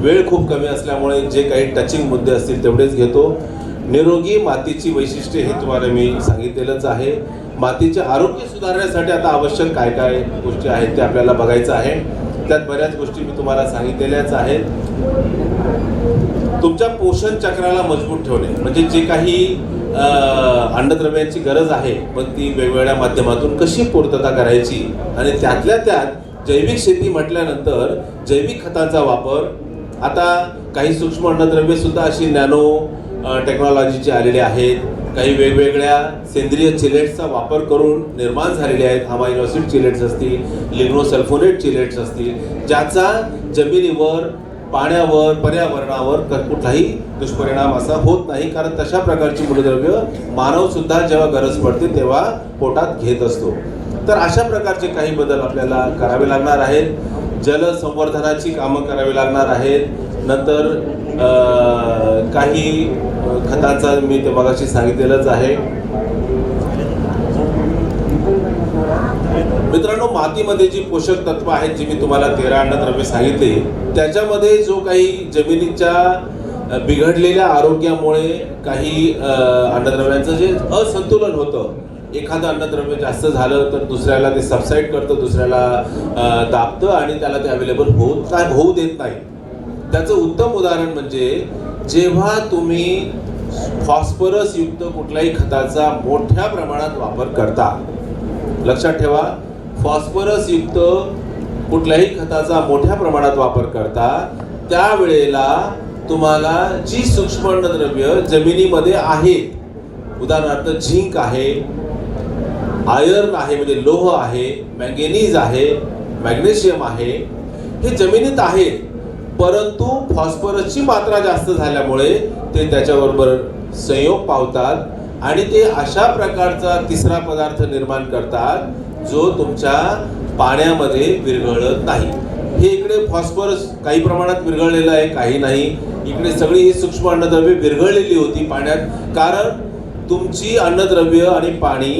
वेळ खूप कमी असल्यामुळे जे काही टचिंग मुद्दे असतील तेवढेच घेतो. निरोगी मातीची वैशिष्ट्ये हे तुम्हाला मी सांगितलेलंच आहे. मातीचे आरोग्य सुधारण्यासाठी आता आवश्यक काय काय गोष्टी आहेत ते आपल्याला बघायचं आहे. त्यात बऱ्याच गोष्टी मी तुम्हाला सांगितलेल्याच आहेत. तुमच्या पोषण चक्राला मजबूत ठेवणे, म्हणजे जे काही अन्नद्रव्यांची गरज आहे पण ती वेगवेगळ्या माध्यमातून कशी पूर्तता करायची, आणि त्यातल्या त्यात जैविक शेती म्हटल्यानंतर जैविक खतांचा वापर. आता काही सूक्ष्म अन्नद्रव्ये सुद्धा अशी नॅनो टेक्नॉलॉजीची आलेली आहेत, काही वेगवेगळ्या सेंद्रिय चिलेट्सचा वापर करून निर्माण झालेले आहेत. अमायनो ॲसिड चिलेट्स असतील, लिग्नोसल्फोनेट चिलेट्स असतील, ज्याचा जमिनीवर, पाण्यावर, पर्यावरणावर कुठलाही दुष्परिणाम असा होत नाही, कारण तशा प्रकारची मूलद्रव्य मानव सुद्धा जेव्हा गरज पडते तेव्हा पोटात घेत असतो. तर अशा प्रकारचे काही बदल आपल्याला करावे लागणार आहेत. जलसंवर्धनाची कामं करावी लागणार आहेत. नंतर काही खतांचा मी ते मगाशी सांगितलेलंच आहे. मित्रांनो, मातीमध्ये जी पोषक तत्व आहेत, जी मी तुम्हाला 13 अन्नद्रव्ये सांगितली, त्याच्यामध्ये जो काही जमिनीच्या बिघडलेल्या आरोग्यामुळे काही अन्नद्रव्यांचं जे असंतुलन होतं, एखादं अन्नद्रव्य जास्त झालं तर दुसऱ्याला ते सबसाईड करतं, दुसऱ्याला दाबतं आणि त्याला ते अवेलेबल होऊ देत नाही. त्याचं उत्तम उदाहरण म्हणजे जेव्हा तुम्ही फॉस्फरस युक्त कुठल्याही खताचा मोठ्या प्रमाणात वापर करता. लक्षात ठेवा, फॉस्फरस युक्त कुठल्याही खताचा मोठ्या प्रमाणात वापर करता त्यावेळेला तुम्हाला जी सूक्ष्म अन्नद्रव्य जमिनीमध्ये आहेत, उदाहरणार्थ झिंक आहे, आयर्न आहे म्हणजे लोह आहे, मॅंगेनीज आहे, मॅग्नेशियम आहे, हे जमिनीत आहेत, परंतु फॉस्फरसची मात्रा जास्त झाल्यामुळे ते त्याच्याबरोबर संयोग पावतात आणि ते अशा प्रकारचा तिसरा पदार्थ निर्माण करतात जो तुमच्या पाण्यामध्ये विरघळत नाही. हे इकडे फॉस्फरस काही प्रमाणात विरघळलेलं आहे, काही नाही. इकडे सगळी ही सूक्ष्म अन्नद्रव्ये विरघळलेली होती पाण्यात, कारण तुमची अन्नद्रव्य आणि पाणी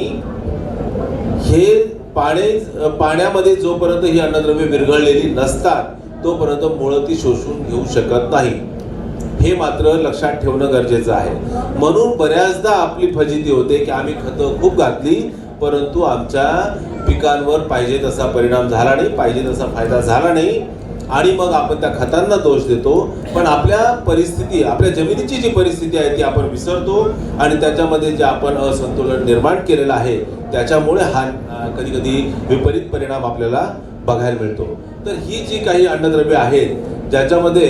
हे पाण्यामध्ये जोपर्यंत ही अन्नद्रव्ये विरघळलेली नसतात तोपर्यंत मुळं ती शोषून घेऊ शकत नाही. हे मात्र लक्षात ठेवणं गरजेचं आहे. म्हणून बऱ्याचदा आपली फजिती होते की आम्ही खतं खूप घातली परंतु आमच्या पिकांवर पाहिजे तसा परिणाम झाला नाही, पाहिजे तसा फायदा झाला नाही, आणि मग आपण त्या खतांना दोष देतो. पण आपल्या परिस्थिती, आपल्या जमिनीची जी परिस्थिती आहे ती आपण विसरतो आणि त्याच्यामध्ये जे आपण असंतुलन निर्माण केलेलं आहे त्याच्यामुळे हा कधी कधी विपरीत परिणाम आपल्याला बघायला मिळतो. तर ही जी काही अन्नद्रव्ये आहेत ज्याच्यामध्ये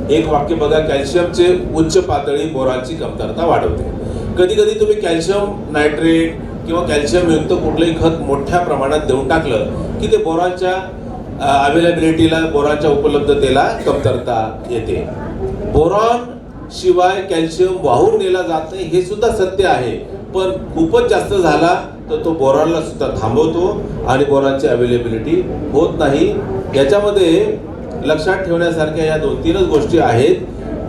एक वाक्य बघा, कॅल्शियमचे उच्च पातळी बोरॉनची कमतरता वाढवते. कधी कधी तुम्ही कॅल्शियम नायट्रेट किंवा कॅल्शियम युक्त कुठलंही खत मोठ्या प्रमाणात देऊन टाकलं की ते बोरॉनच्या अवेलेबिलिटीला, बोरॉनच्या उपलब्धतेला कमतरता येते. बोरॉन शिवाय कॅल्शियम वाहून नेला जात नाही हे सुद्धा सत्य आहे, पण खूपच जास्त झाला तर तो बोरॉनला सुद्धा थांबवतो आणि बोरॉनची अवेलेबिलिटी होत नाही. याच्यामध्ये लक्षात ठेवण्यासारख्या या 2-3 गोष्टी आहेत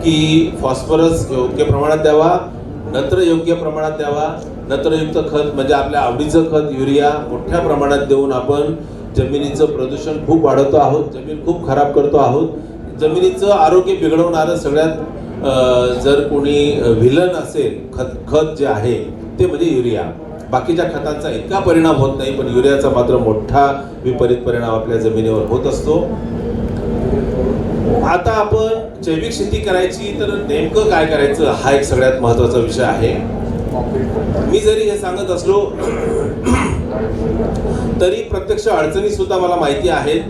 की फॉस्फरस योग्य प्रमाणात द्यावा, नत्र योग्य प्रमाणात द्यावा. नत्रयुक्त खत म्हणजे आपल्या आवडीचं खत युरिया मोठ्या प्रमाणात देऊन आपण जमिनीचं प्रदूषण खूप वाढवतो आहोत, जमीन खूप खराब करतो आहोत. जमिनीचं आरोग्य बिघडवणारं सगळ्यात जर कोणी व्हिलन असेल खत जे आहे ते म्हणजे युरिया. बाकीच्या खतांचा इतका परिणाम होत नाही, पण युरियाचा मात्र मोठा विपरीत परिणाम आपल्या जमिनीवर होत असतो. आता आपण जैविक शेती करायची तर नेमकं काय करायचं हा एक सगळ्यात महत्त्वाचा विषय आहे. मी जरी हे सांगत असलो तरी प्रत्यक्ष अडचणी सुद्धा मला माहिती आहेत,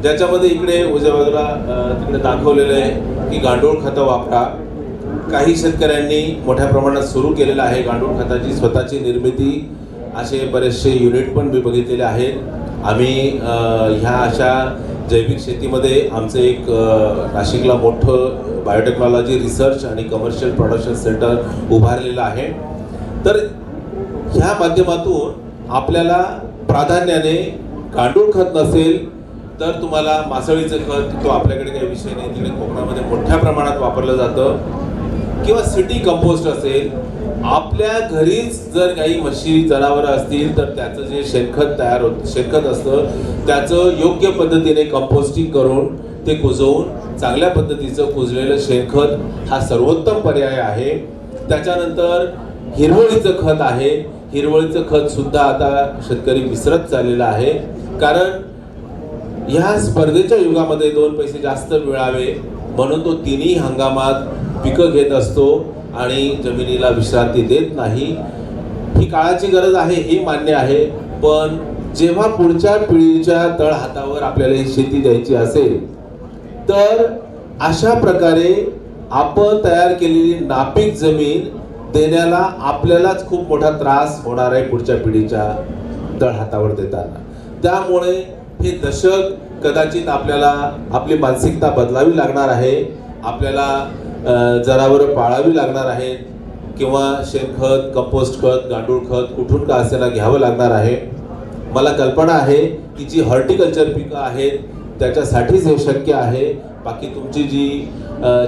ज्याच्यामध्ये इकडे उजव्या बाजूला तिकडे दाखवलेलं आहे की गांडूळ खतं वापरा. काही शेतकऱ्यांनी मोठ्या प्रमाणात सुरू केलेलं आहे गांडूळ खताची स्वतःची निर्मिती. असे बरेचसे युनिट पण मी बघितलेले आहेत. आम्ही ह्या अशा जैविक शेतीमध्ये आमचं एक नाशिकला मोठं बायोटेक्नॉलॉजी रिसर्च आणि कमर्शियल प्रोडक्शन सेंटर उभारलेलं आहे. तर ह्या माध्यमातून आपल्याला प्राधान्याने गांडूळ खत नसेल तर तुम्हाला मासळीचं खत, तो आपल्याकडे काही विषय नाही, तिकडे कोकणामध्ये मोठ्या प्रमाणात वापरलं जातं, किंवा सिटी कंपोस्ट असेल. आपल्या घरीच जर काही म्हशी जनावरं असतील तर त्याचं जे शेणखत तयार होतं, शेणखत असतं त्याचं योग्य पद्धतीने कंपोस्टिंग करून ते कुजवून चांगल्या पद्धतीचं कुजलेलं शेणखत हा सर्वोत्तम पर्याय आहे. त्याच्यानंतर हिरवळीचं खत आहे. हिरवळीचं खत सुद्धा आता शेतकरी विसरत चाललेला आहे, कारण ह्या स्पर्धेच्या युगामध्ये 2 पैसे जास्त मिळावे म्हणून तो तिन्ही हंगामात पिकं घेत असतो आणि जमिनीला विश्रांती देत नाही. ही काळाची गरज आहे, ही मान्य आहे. पण जेव्हा पुढच्या पिढीच्या तळहातावर आपल्याला ही शेती द्यायची असेल तर अशा प्रकारे आपण तयार केलेली नापीक जमीन देण्याला आपल्यालाच खूप मोठा त्रास होणार आहे पुढच्या पिढीच्या तळहातावर देताना. त्यामुळे हे दशक कदाचित आपल्याला आपली मानसिकता बदलावी लागणार आहे. आपल्याला जनावरं पाळावी लागणार आहेत किंवा शेणखत, कंपोस्ट खत, गांडूळ खत कुठून का असेना घ्यावं लागणार आहे. मला कल्पना आहे की जी हॉर्टिकल्चर पिकं आहेत त्याच्यासाठीच हे शक्य आहे. बाकी तुमची जी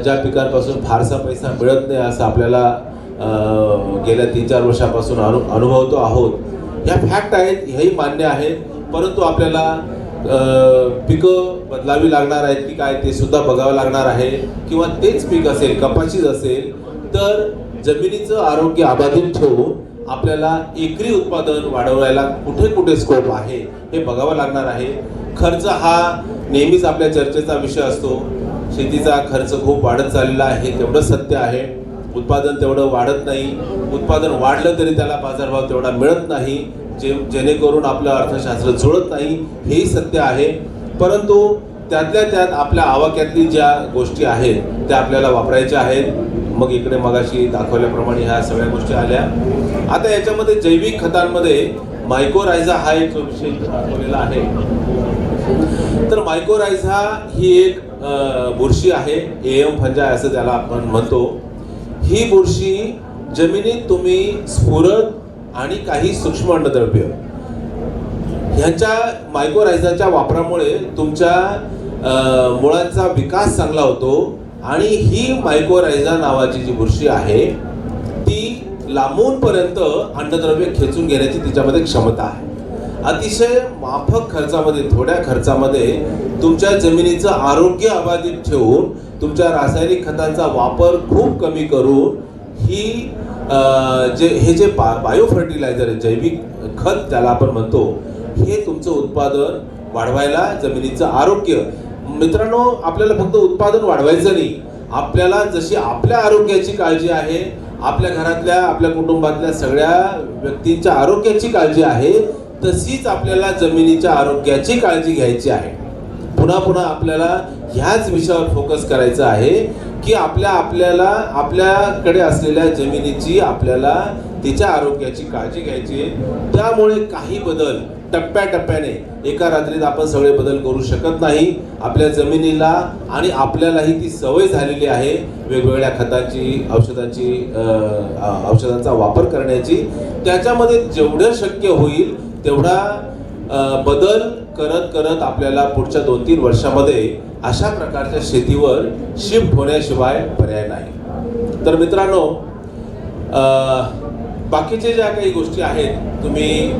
ज्या पिकांपासून फारसा पैसा मिळत नाही असं आपल्याला गेल्या 3-4 वर्षापासून अनुभवतो आहोत. ह्या फॅक्ट आहेत, हेही मान्य आहेत. परंतु आपल्याला पिकं बदलावी लागणार आहेत की काय ते सुद्धा बघावं लागणार आहे. किंवा तेच पीक असेल, कपाशीच असेल तर जमिनीचं आरोग्य अबाधित ठेवून आपल्याला एकरी उत्पादन वाढवायला कुठे कुठे स्कोप आहे हे बघावं लागणार आहे. खर्च हा नेहमीच आपल्या चर्चेचा विषय असतो. शेतीचा खर्च खूप वाढत चाललेला आहे, तेवढं सत्य आहे. उत्पादन तेवढं वाढत नाही. उत्पादन वाढलं तरी त्याला बाजारभाव तेवढा मिळत नाही, जेणेकरून आपलं अर्थशास्त्र जुळत नाही, हेही सत्य आहे. परंतु त्यातल्या त्यात आपल्या आवाक्यातली ज्या गोष्टी आहेत त्या आपल्याला वापरायच्या आहेत. मग इकडे मगाशी दाखवल्याप्रमाणे ह्या सगळ्या गोष्टी आल्या. आता याच्यामध्ये जैविक खतांमध्ये मायकोरायझा हा एक विषय दाखवलेला आहे. तर मायकोरायझा ही एक बुरशी आहे, एम फंजाय असं त्याला आपण म्हणतो. ही बुरशी जमिनीत तुम्ही स्फुरद आणि काही सूक्ष्म अन्नद्रव्य ह्यांच्या मायकोरायझाच्या वापरामुळे तुमच्या मुळांचा विकास चांगला होतो. आणि ही मायकोरायझा नावाची जी बुरशी आहे ती लांबूनपर्यंत अन्नद्रव्य खेचून घेण्याची तिच्यामध्ये क्षमता आहे. अतिशय माफक खर्चामध्ये, थोड्या खर्चामध्ये तुमच्या जमिनीचं आरोग्य अबाधित ठेवून तुमच्या रासायनिक खतांचा वापर खूप कमी करून ही हे जे बायो फर्टिलायझर आहे, जैविक खत ज्याला आपण म्हणतो, हे तुमचं उत्पादन वाढवायला, जमिनीचं आरोग्य. मित्रांनो, आपल्याला फक्त उत्पादन वाढवायचं नाही, आपल्याला जशी आपल्या आरोग्याची काळजी आहे, आपल्या घरातल्या, आपल्या कुटुंबातल्या सगळ्या व्यक्तींच्या आरोग्याची काळजी आहे, तशीच आपल्याला जमिनीच्या आरोग्याची काळजी घ्यायची आहे. पुन्हा पुन्हा आपल्याला ह्याच विषयावर फोकस करायचा आहे की आपल्याला आपल्याकडे असलेल्या जमिनीची, आपल्याला तिच्या आरोग्याची काळजी घ्यायची आहे. त्यामुळे काही बदल टप्प्याटप्प्याने, एका रात्रीत आपण सगळे बदल करू शकत नाही. आपल्या जमिनीला आणि आपल्यालाही ती सवय झालेली आहे वेगवेगळ्या खतांची, औषधांचा वापर करण्याची. त्याच्यामध्ये जेवढं शक्य होईल तेवढा बदल करत करत आपल्याला पुढच्या 2-3 वर्षामध्ये अशा प्रकारच्या शेतीवर शिफ्ट होण्याशिवाय पर्याय नाही. तर मित्रांनो, बाकीचे ज्या काही गोष्टी आहेत, तुम्ही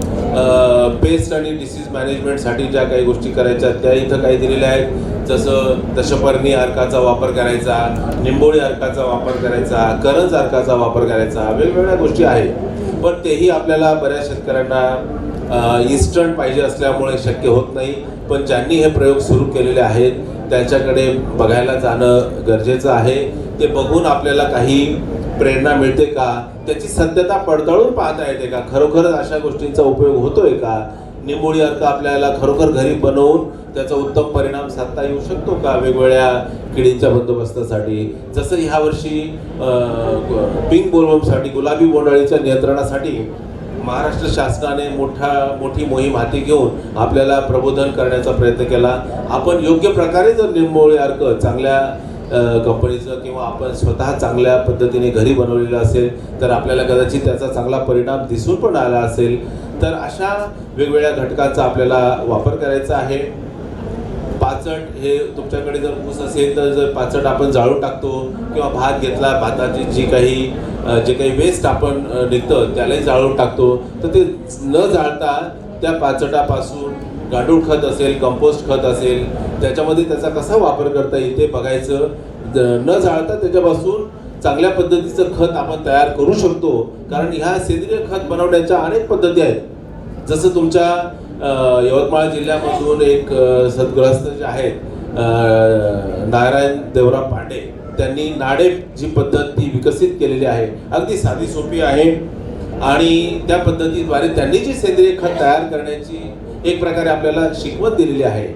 पेस्ट आणि डिसीज मॅनेजमेंटसाठी ज्या काही गोष्टी करायच्या त्या इथं काही दिलेल्या आहेत. जसं दशपर्णी अर्काचा वापर करायचा, निंबोळी अर्काचा वापर करायचा, करंज अर्काचा वापर करायचा, वेगवेगळ्या गोष्टी आहेत. पण तेही आपल्याला बऱ्याच शेतकऱ्यांना इन्स्टंट पाहिजे असल्यामुळे शक्य होत नाही. पण ज्यांनी हे प्रयोग सुरू केलेले आहेत त्यांच्याकडे बघायला जाणं गरजेचं आहे. ते बघून आपल्याला काही प्रेरणा मिळते का, त्याची सत्यता पडताळून पाहता येते का, खरोखरच अशा गोष्टींचा उपयोग होतोय का, निंबोळी अर्क आपल्याला खरोखर घरी बनवून त्याचा उत्तम परिणाम साधता येऊ शकतो का वेगवेगळ्या किडींच्या बंदोबस्तासाठी. जसं ह्या वर्षी पिंक बोलवर्मसाठी, गुलाबी बोंडअळीच्या नियंत्रणासाठी महाराष्ट्र शासनाने मोठी मोहीम हाती घेऊन आपल्याला प्रबोधन करण्याचा प्रयत्न केला. आपण योग्य प्रकारे जर निंबोळी अर्क चांगल्या कंपनीचं किंवा आपण स्वतः चांगल्या पद्धतीने घरी बनवलेलं असेल तर आपल्याला कदाचित त्याचा चांगला परिणाम दिसून पण आला असेल. तर अशा वेगवेगळ्या घटकांचा आपल्याला वापर करायचा आहे. पाचट, हे तुमच्याकडे जर ऊस असेल तर जर पाचट आपण जाळून टाकतो किंवा भात घेतला, भाताची जे काही वेस्ट आपण निघतं त्यालाही जाळून टाकतो, तर ते न जाळता त्या पाचटापासून गांडूळ खत असेल, कंपोस्ट खत असेल, त्याच्यामध्ये त्याचा कसा वापर करता येईल ते बघायचं. न जाळता त्याच्यापासून चांगल्या पद्धतीचं खत आपण तयार करू शकतो. कारण ह्या सेंद्रिय खत बनवण्याच्या अनेक पद्धती आहेत. जसं तुमच्या यवतमाळ जिल्ह्यामधून एक सद्गृहस्थ जे आहेत नारायण देवराव पांडे त्यांनी नाडेप जी पद्धत ती विकसित केलेली आहे, अगदी साधी सोपी आहे आणि त्या पद्धतीद्वारे त्यांनी जी सेंद्रिय खत तयार करण्याची एक प्रकारे आपल्याला शिकवत दिलेली आहे,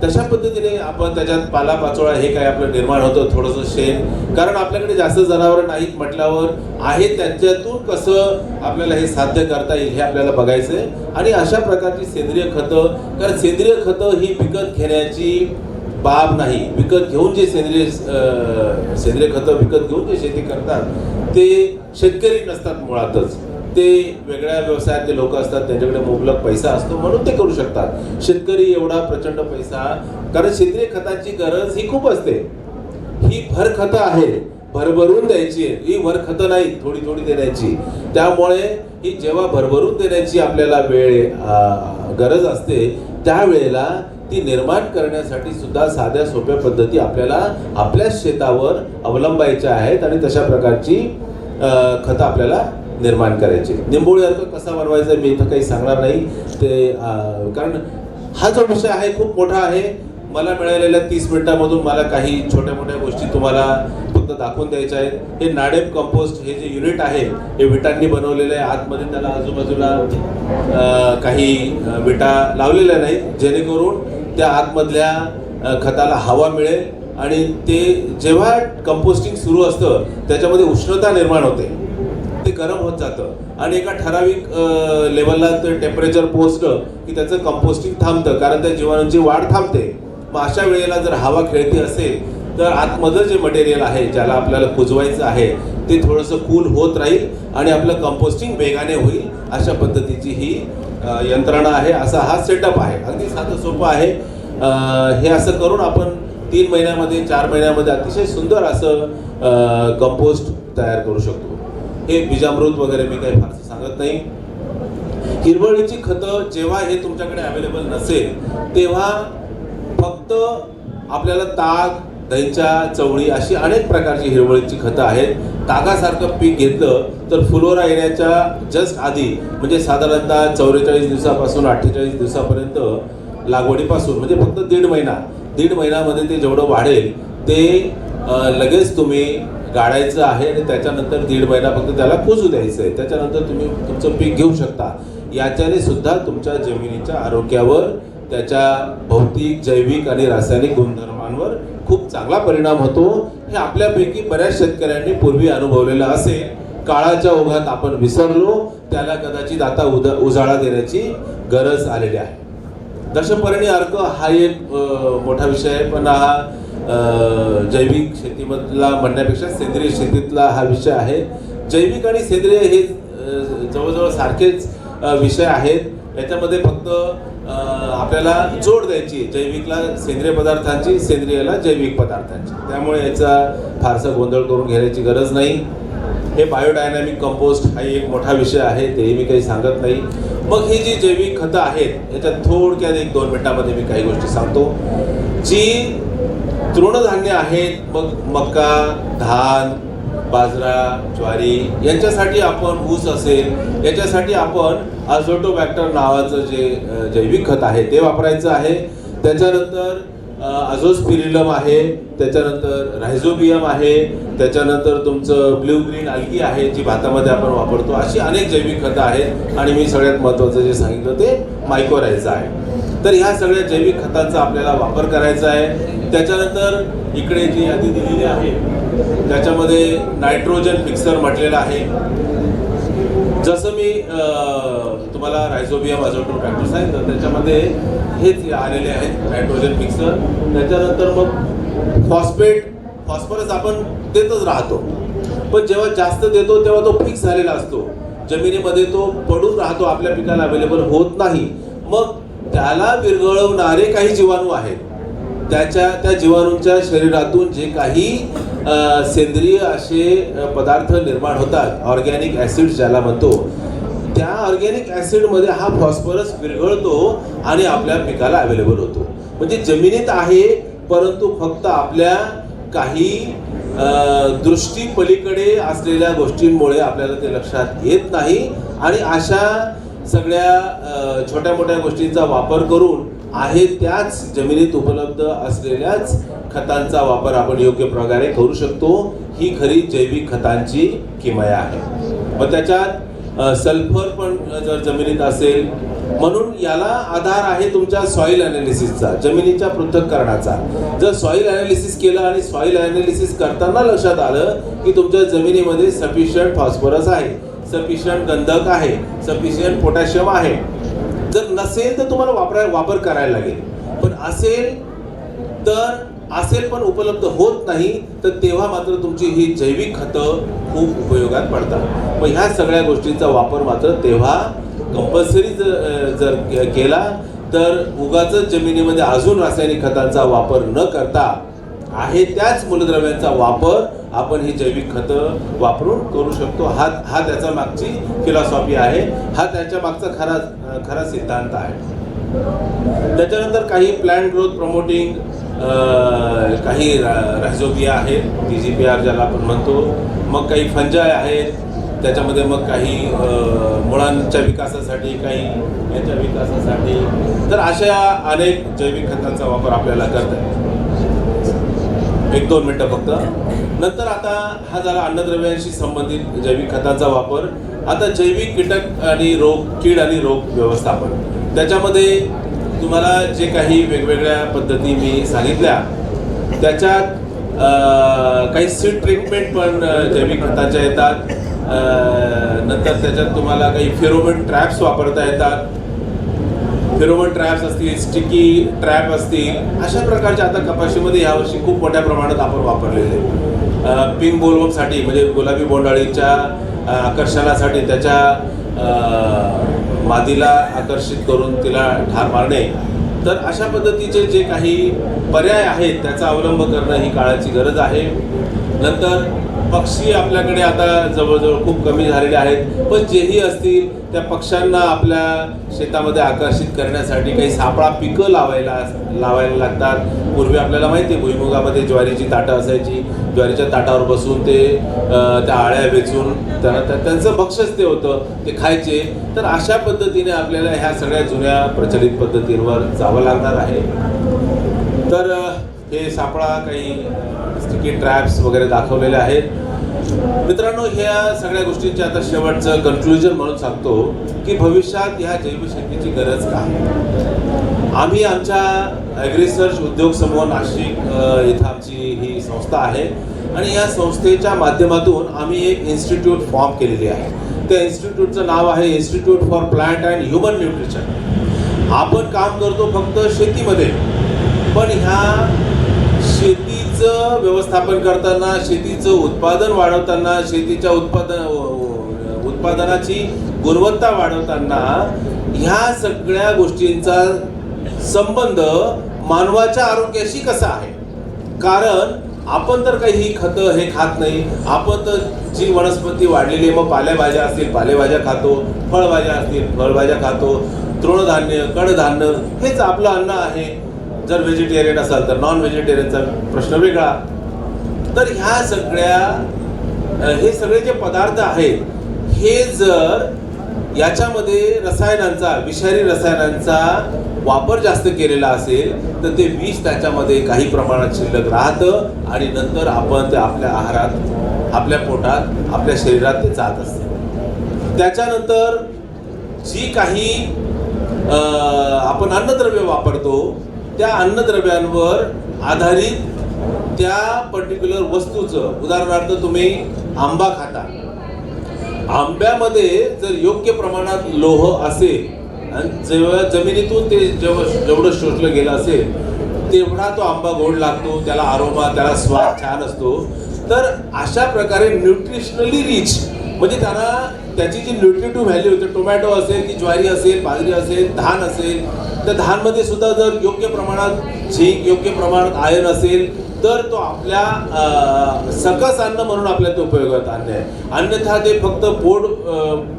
तशा पद्धतीने आपण त्याच्यात पालापाचोळा हे काय आपलं निर्माण होतं, थोडंसं शेण, कारण आपल्याकडे जास्त जनावरं नाहीत म्हटल्यावर आहे त्यांच्यातून कसं आपल्याला हे साध्य करता येईल हे आपल्याला बघायचं आहे. आणि अशा प्रकारची सेंद्रिय खतं, कारण सेंद्रिय खतं ही विकत घेण्याची बाब नाही. विकत घेऊन जे सेंद्रिय खतं विकत घेऊन जे शेती करतात ते शेतकरी नसतात मुळातच, ते वेगळ्या व्यवसायातले लोक असतात, त्यांच्याकडे मुबलक पैसा असतो म्हणून ते करू शकतात. शेतकरी एवढा प्रचंड पैसा, कारण सेंद्रिय खताची गरज ही खूप असते. ही भर खतं आहे, भरभरून द्यायची आहे, ही भर खतं नाही थोडी थोडी देण्याची. त्यामुळे ही जेव्हा भरभरून देण्याची आपल्याला गरज असते त्यावेळेला ती निर्माण करण्यासाठी सुद्धा साध्या सोप्या पद्धती आपल्याला आपल्या शेतावर अवलंबायच्या आहेत आणि तशा प्रकारची खतं आपल्याला निर्माण करायची. निंबोळी अर्क कसा बनवायचा मी इथं काही सांगणार नाही ते, कारण हा जो विषय आहे खूप मोठा आहे. मला मिळालेल्या 30 मिनिटांमधून मला काही छोट्या मोठ्या गोष्टी तुम्हाला फक्त दाखवून द्यायच्या आहेत. हे नाडेप कंपोस्ट हे जे युनिट आहे हे विटांनी बनवलेलं आहे. आतमध्ये त्याला आजूबाजूला काही विटा लावलेल्या नाहीत, जेणेकरून त्या आतमधल्या खताला हवा मिळेल आणि ते जेव्हा कंपोस्टिंग सुरू असतं त्याच्यामध्ये उष्णता निर्माण होते, ते गरम होत जातं आणि एका ठराविक लेवलला ते टेम्परेचर पोहोचलं की त्याचं कंपोस्टिंग थांबतं, कारण त्या जीवाणूंची वाढ थांबते. मग अशा वेळेला जर हवा खेळती असेल तर आतमधलं जे मटेरियल आहे ज्याला आपल्याला कुजवायचं आहे ते थोडंसं कूल होत राहील आणि आपलं कंपोस्टिंग वेगाने होईल. अशा पद्धतीची ही यंत्रणा आहे, असा हा सेटअप आहे. अगदी साधं सोपं आहे. हे असं करून आपण 3 महिन्यामध्ये 4 महिन्यामध्ये अतिशय सुंदर असं कंपोस्ट तयार करू शकतो. हे बीजामृत वगैरे मी काही फारसं सांगत नाही. हिरवळीची खतं जेव्हा हे तुमच्याकडे अवेलेबल नसेल तेव्हा फक्त आपल्याला ताग, दहीच्या चवळी अशी अनेक प्रकारची हिरवळीची खतं आहेत. तागासारखं पीक घेतलं तर फुलोरा येण्याच्या जस्ट आधी म्हणजे साधारणतः 44 दिवसापासून 48 दिवसापर्यंत लागवडीपासून म्हणजे फक्त दीड महिन्यामध्ये ते जेवढं वाढेल ते लगेच तुम्ही गाडायचं आहे आणि त्याच्यानंतर 1.5 महिना फक्त त्याला कुजू द्यायचं आहे. त्याच्यानंतर तुम्ही तुमचं पीक घेऊ शकता. याच्याने सुद्धा तुमच्या जमिनीच्या आरोग्यावर, त्याच्या भौतिक, जैविक आणि रासायनिक गुणधर्मांवर खूप चांगला परिणाम होतो. हे आपल्यापैकी बऱ्याच शेतकऱ्यांनी पूर्वी अनुभवलेलं असेल. काळाच्या ओघात आपण विसरलो, त्याला कदाचित आता उजाळा देण्याची गरज आलेली आहे. दशपर्णी अर्क हा एक मोठा विषय आहे, पण हा जैविक शेतीमधला म्हणण्यापेक्षा सेंद्रिय शेतीतला हा विषय आहे. जैविक आणि सेंद्रिय हे जवळजवळ सारखेच विषय आहेत. याच्यामध्ये फक्त आपल्याला जोड द्यायची, जैविकला सेंद्रिय पदार्थांची, सेंद्रियला जैविक पदार्थांची. त्यामुळे याचा फारसा गोंधळ करून घेण्याची गरज नाही. हे बायोडायनॅमिक कंपोस्ट हा एक मोठा विषय आहे, तेही मी काही सांगत नाही. मग ही जी जैविक खतं आहेत याच्यात थोडक्यात 1-2 मिनिटांमध्ये मी काही गोष्टी सांगतो. जी तृणधान्य आहेत, मग मका, धान, बाजरा, ज्वारी, यांच्यासाठी आपण ऊस असेल याच्यासाठी आपण अझोटोबॅक्टर नावाचं जे जैविक खत आहे ते वापरायचं आहे. त्याच्यानंतर अझोस्पिरिलम आहे, त्याच्यानंतर रायझोबियम आहे, त्याच्यानंतर तुमचं ब्ल्यू ग्रीन अल्गी आहे जी भातामध्ये आपण वापरतो. अशी अनेक जैविक खतं आहेत आणि मी सगळ्यात महत्त्वाचं जे सांगितलं ते मायक्रोरायझा आहे. तर ह्या सगळ्या जैविक खतांचा आपल्याला वापर करायचा आहे. त्याच्यानंतर इकडे जी यादी दिलेली आहे त्याच्यामध्ये नायट्रोजन मिक्सर म्हटलेलं आहे. जसं मी तुम्हाला रायझोबियम अझोटोबॅक्टर सांगितलं त्याच्यामध्ये हेच आलेले आहेत नायट्रोजन मिक्सर. त्याच्यानंतर मग फॉस्फरस आपण देतच राहतो, पण जेव्हा जास्त देतो तेव्हा तो फिक्स झालेला असतो, जमिनीमध्ये तो पडून राहतो, आपल्या पिकाला अवेलेबल होत नाही. मग त्याला विरघळवणारे काही जीवाणू आहेत, त्या जीवाणूंच्या शरीरातून जे काही सेंद्रिय असे पदार्थ निर्माण होतात, ऑर्गॅनिक ॲसिड ज्याला म्हणतो, त्या ऑर्गॅनिक ॲसिडमध्ये हा फॉस्फरस विरघळतो आणि आपल्या पिकाला अवेलेबल होतो. म्हणजे जमिनीत आहे, परंतु फक्त आपल्या काही दृष्टी पलीकडे असलेल्या गोष्टींमुळे आपल्याला ते लक्षात येत नाही. आणि अशा सगळ्या छोट्या मोठ्या गोष्टींचा वापर करून आहे त्याच जमिनीत उपलब्ध असलेल्याच खतांचा वापर आपण योग्य प्रकारे करू शकतो. ही खरी जैविक खतांची किमया आहे. मग त्याच्यात सल्फर पण जर जमिनीत असेल, म्हणून याला आधार आहे तुमच्या सॉइल अनालिसिसचा, जमिनीच्या पृथक्करणाचा. जर सॉइल अनालिसिस केलं आणि सॉइल अनालिसिस करताना लक्षात आलं की तुमच्या जमिनीमध्ये सफिशियंट फॉस्फरस आहे, सफिशियंट गंधक आहे, सफिशियंट पोटॅशियम आहे. जर नसेल तर तुम्हाला वापर करायला लागेल. पण असेल पण उपलब्ध होत नाही, तर तेव्हा मात्र तुमची ही जैविक खतं खूप उपयोगात पडतात. मग ह्या सगळ्या गोष्टींचा वापर मात्र तेव्हा कंपल्सरी जर केला तर उगाच जमिनीमध्ये अजून रासायनिक खतांचा वापर न करता आहे त्याच मूलद्रव्यांचा वापर आपण ही जैविक खतं वापरून करू शकतो. हा त्याचा मागची फिलॉसॉफी आहे, हा त्याच्या मागचा खरा सिद्धांत आहे. त्याच्यानंतर काही प्लांट ग्रोथ प्रमोटिंग काही रायझोबिया आहेत, TGPR ज्याला आपण म्हणतो. मग काही फंजाय आहेत, त्याच्यामध्ये मग काही मुळांच्या विकासासाठी, काही याच्या विकासासाठी. तर अशा अनेक जैविक खतांचा वापर आपल्याला करता येईल. 1-2 मिनटं फक्त. नंतर आता हा झाला अन्नद्रव्यांशी संबंधित जैविक खतांचा वापर. आता जैविक कीड आणि रोग व्यवस्थापन. त्याच्यामध्ये तुम्हाला जे काही वेगवेगळ्या पद्धती मी सांगितल्या, त्याच्यात काही सीड ट्रीटमेंट पण जैविक खतांच्या येतात. नंतर त्याच्यात तुम्हाला काही फेरोमोन ट्रॅप्स वापरता येतात. फेरोमोन ट्रॅप्स असतील, स्टिकी ट्रॅप असतील, अशा प्रकारच्या आता कपाशीमध्ये यावर्षी खूप मोठ्या प्रमाणात आपण वापरलेले. पिंक बोलवर्मसाठी म्हणजे गुलाबी बोंडाळीच्या आकर्षणासाठी त्याच्या मादीला आकर्षित करून तिला ठार मारणे. तर अशा पद्धतीचे जे काही पर्याय आहेत त्याचा अवलंब करणं ही काळाची गरज आहे. नंतर पक्षी आपल्याकडे आता जवळजवळ खूप कमी झालेले आहेत, पण जेही असतील त्या पक्ष्यांना आपल्या शेतामध्ये आकर्षित करण्यासाठी काही सापळा पिकं लावायला लागतात. पूर्वी आपल्याला माहिती आहे भुईमुगामध्ये ज्वारीची ताटं असायची, ज्वारीच्या ताटावर बसून ते त्या आळ्या वेचून त्यांचं भक्ष्यच ते होतं, ते खायचे. तर अशा पद्धतीने आपल्याला ह्या सगळ्या जुन्या प्रचलित पद्धतींवर जावं लागणार आहे. तर हे सापळा काही स्टिकी ट्रॅप्स वगैरे दाखवलेले आहेत. मित्रांनो, ह्या सगळ्या गोष्टींचे आता शेवटचं कन्क्लुजन म्हणून सांगतो की भविष्यात ह्या जैवशेतीची गरज का आहे. आम्ही आमच्या ॲग्रिसर्च उद्योग समूह नाशिक इथं आमची ही संस्था आहे आणि या संस्थेच्या माध्यमातून आम्ही एक इन्स्टिट्यूट फॉर्म केलेली आहे. त्या इन्स्टिट्यूटचं नाव आहे institute for plant and human nutrition. आपण काम करतो फक्त शेतीमध्ये, पण ह्या शेतीचं व्यवस्थापन करताना, शेतीचं उत्पादन वाढवताना, शेतीच्या उत्पादनाची गुणवत्ता वाढवताना ह्या सगळ्या गोष्टींचा संबंध मानवाच्या आरोग्याशी कसा आहे. कारण आपण तर काही ही खतं हे खात नाही. आपण तर जी वनस्पती वाढलेली, मग पालेभाज्या असतील पालेभाज्या खातो, फळभाज्या असतील फळभाज्या खातो, तृणधान्य, कडधान्य हेच आपलं अन्न आहे. जर व्हेजिटेरियन असाल तर नॉन व्हेजिटेरियनचा प्रश्न वेगळा. तर ह्या सगळ्या हे सगळे जे पदार्थ आहेत हे जर याच्यामध्ये रसायनांचा, विषारी रसायनांचा वापर जास्त केलेला असेल तर ते विष त्याच्यामध्ये काही प्रमाणात शिल्लक राहतं आणि नंतर आपण ते आपल्या आहारात, आपल्या पोटात, आपल्या शरीरात ते जात असते. त्याच्यानंतर जी काही आपण अन्नद्रव्य वापरतो त्या अन्नद्रव्यांवर आधारित त्या पर्टिक्युलर वस्तूचं, उदाहरणार्थ तुम्ही आंबा खाता, आंब्यामध्ये जर योग्य प्रमाणात लोह असेल आणि जेव्हा जमिनीतून ते जेवढं शोषलं गेलं असेल तेवढा तो आंबा गोड लागतो, त्याला आरोमा, त्याला स्वाद छान असतो. तर अशा प्रकारे न्यूट्रिशनली रिच म्हणजे त्याची जी न्यूट्रिटिव्ह व्हॅल्यू होते, टोमॅटो असेल की ज्वारी असेल, बाजरी असेल, धान असेल, त्या धानमध्ये सुद्धा जर योग्य प्रमाणात झिंक, योग्य प्रमाणात आयर्न असेल तर तो आपल्या सकस अन्न म्हणून आपल्या ते उपयोगात अन्न आहे. अन्यथा ते फक्त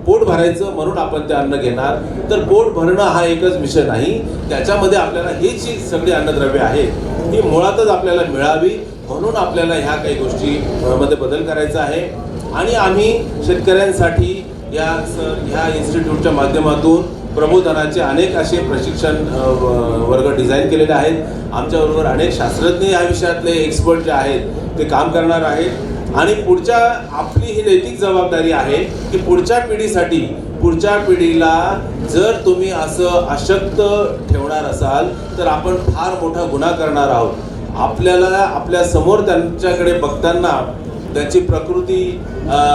पोट भरायचं म्हणून आपण ते अन्न घेणार. तर पोट भरणं हा एकच विषय नाही, त्याच्यामध्ये आपल्याला हे जी सगळी अन्नद्रव्ये आहेत ही मुळातच आपल्याला मिळावी म्हणून आपल्याला ह्या काही गोष्टी मध्ये बदल करायचा आहे. आणि आम्ही शेतकऱ्यांसाठी ह्या इन्स्टिट्यूटच्या माध्यमातून प्रबोधनाचे अनेक असे प्रशिक्षण वर्ग डिझाईन केलेले आहेत. आमच्याबरोबर अनेक शास्त्रज्ञ या विषयातले एक्सपर्ट जे आहेत ते काम करणार आहेत. आणि पुढच्या आपली ही नैतिक जबाबदारी आहे की पुढच्या पिढीसाठी, पुढच्या पिढीला जर तुम्ही असं अशक्त ठेवणार असाल तर आपण फार मोठा गुन्हा करणार आहोत. आपल्याला आपल्या समोर त्यांच्याकडे बघताना, त्याची प्रकृती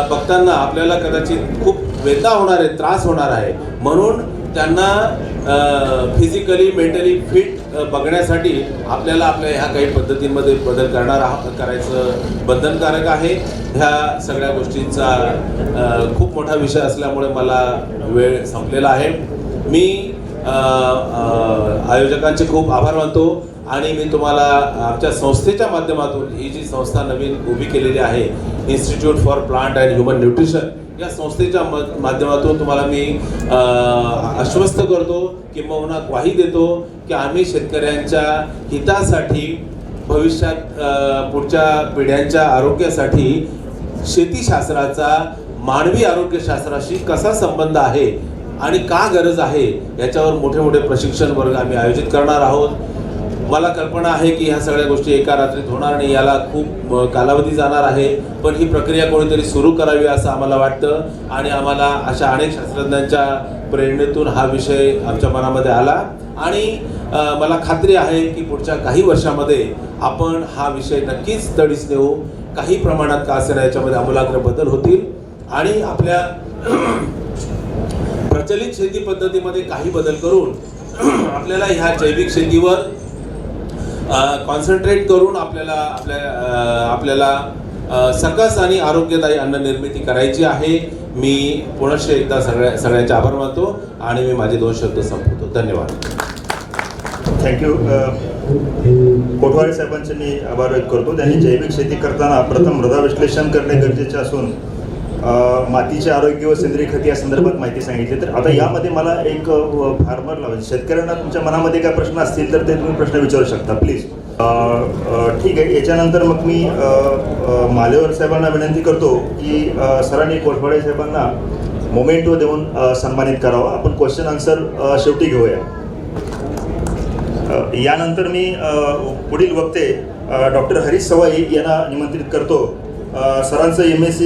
बघताना आपल्याला कदाचित खूप वेदना होणार आहे, त्रास होणार आहे. म्हणून त्यांना फिजिकली, मेंटली फिट बघण्यासाठी आपल्याला आपल्या ह्या काही पद्धतींमध्ये बदल करायचं बंधनकारक आहे. ह्या सगळ्या गोष्टींचा खूप मोठा विषय असल्यामुळे मला वेळ संपलेला आहे. मी आयोजकांचे खूप आभार मानतो आणि मी तुम्हाला आमच्या संस्थेच्या माध्यमातून, ही जी संस्था नवीन उभी केलेली आहे, institute for plant and human nutrition, या संस्थेच्या माध्यमातून तुम्हाला मी आश्वस्त करतो, किंबहुना ग्वाही देतो की आम्ही शेतकऱ्यांच्या हितासाठी, भविष्यात पुढच्या पिढ्यांच्या आरोग्यासाठी शेतीशास्त्राचा मानवी आरोग्यशास्त्राशी कसा संबंध आहे आणि का गरज आहे याच्यावर मोठे मोठे प्रशिक्षण वर्ग आम्ही आयोजित करणार आहोत. मला कल्पना आहे की ह्या सगळ्या गोष्टी एका रात्रीत होणार नाही, याला खूप कालावधी जाणार आहे. पण ही प्रक्रिया कोणीतरी सुरू करावी असं आम्हाला वाटतं आणि आम्हाला अशा अनेक शास्त्रज्ञांच्या प्रेरणेतून हा विषय आमच्या मनामध्ये आला. आणि मला खात्री आहे की पुढच्या काही वर्षामध्ये आपण हा विषय नक्कीच तडीस नेऊ. काही प्रमाणात का असेना याच्यामध्ये आमूलाग्र बदल होतील आणि आपल्या प्रचलित शेती पद्धतीमध्ये काही बदल करून आपल्याला ह्या जैविक शेतीवर कॉन्सन्ट्रेट करून आपल्याला सकस आणि आरोग्यदायी अन्न निर्मिती करायची आहे. मी पुनश्च एकदा सगळ्यांचे आभार मानतो आणि मी माझे 2 शब्द संपवतो. धन्यवाद. थँक्यू. कोठवाडे साहेबांचे मी आभार व्यक्त करतो. त्यांनी जैविक शेती करताना प्रथम मृदा विश्लेषण करणे गरजेचे असून मातीचे आरोग्य व सेंद्रिय खत या संदर्भात माहिती सांगितली. तर आता यामध्ये मला एक फार्मरला, म्हणजे शेतकऱ्यांना तुमच्या मनामध्ये काय प्रश्न असतील तर ते तुम्ही प्रश्न विचारू शकता प्लीज. ठीक आहे. याच्यानंतर मग मी मालेवर साहेबांना विनंती करतो की सरांनी कोठवाडे साहेबांना मोमेंटो देऊन सन्मानित करावं. आपण क्वेश्चन आन्सर शेवटी घेऊया. यानंतर मी पुढील वक्ते डॉक्टर हरीश सवाई यांना निमंत्रित करतो. सरांचं MSc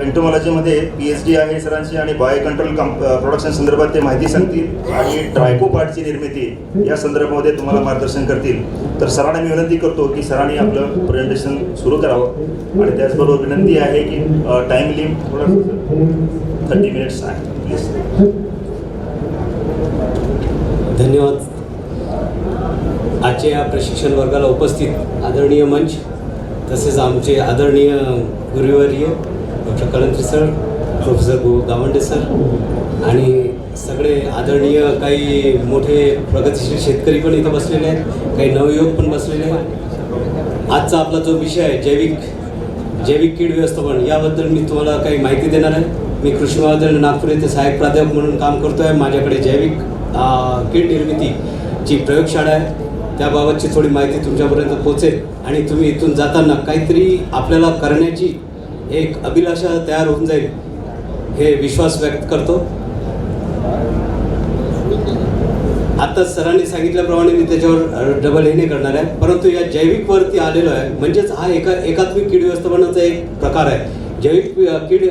एंटोमॉलॉजीमध्ये PhD आहे सरांची आणि बायो कंट्रोल प्रोडक्शन संदर्भात ते माहिती सांगतील आणि ट्रायकोपार्टची निर्मिती या संदर्भामध्ये तुम्हाला मार्गदर्शन करतील. तर सरांना मी विनंती करतो की सरांनी आपलं प्रेझेंटेशन सुरू करावं आणि त्याचबरोबर विनंती आहे की टाईम लिमिट थोडं 30 मिनिट्स आहे प्लीज. धन्यवाद. आजच्या या प्रशिक्षण वर्गाला उपस्थित आदरणीय मंच, तसेच आमचे आदरणीय गुरुवर्य doctor Kalantri sir, professor Gawande sir आणि सगळे आदरणीय काही मोठे प्रगतिशील शेतकरी पण इथं बसलेले आहेत, काही नवयुवक पण बसलेले आहेत. आजचा आपला जो विषय आहे जैविक कीड व्यवस्थापन, याबद्दल मी तुम्हाला काही माहिती देणार आहे. मी कृषी महाविद्यालय नागपूर येथे सहाय्यक प्राध्यापक म्हणून काम करतो आहे. माझ्याकडे जैविक कीड निर्मितीची प्रयोगशाळा आहे. त्याबाबतची थोडी माहिती तुमच्यापर्यंत पोहोचेल आणि तुम्ही इथून जाताना काहीतरी आपल्याला करण्याची एक अभिलाषा तयार होऊन जाईल हे विश्वास व्यक्त करतो. आता सरांनी सांगितल्याप्रमाणे मी त्याच्यावर डबल हे नाही करणार आहे, परंतु या जैविकवरती आलेलो आहे. म्हणजेच हा एकात्मिक कीड व्यवस्थापनाचा एक प्रकार आहे. जैविक कीड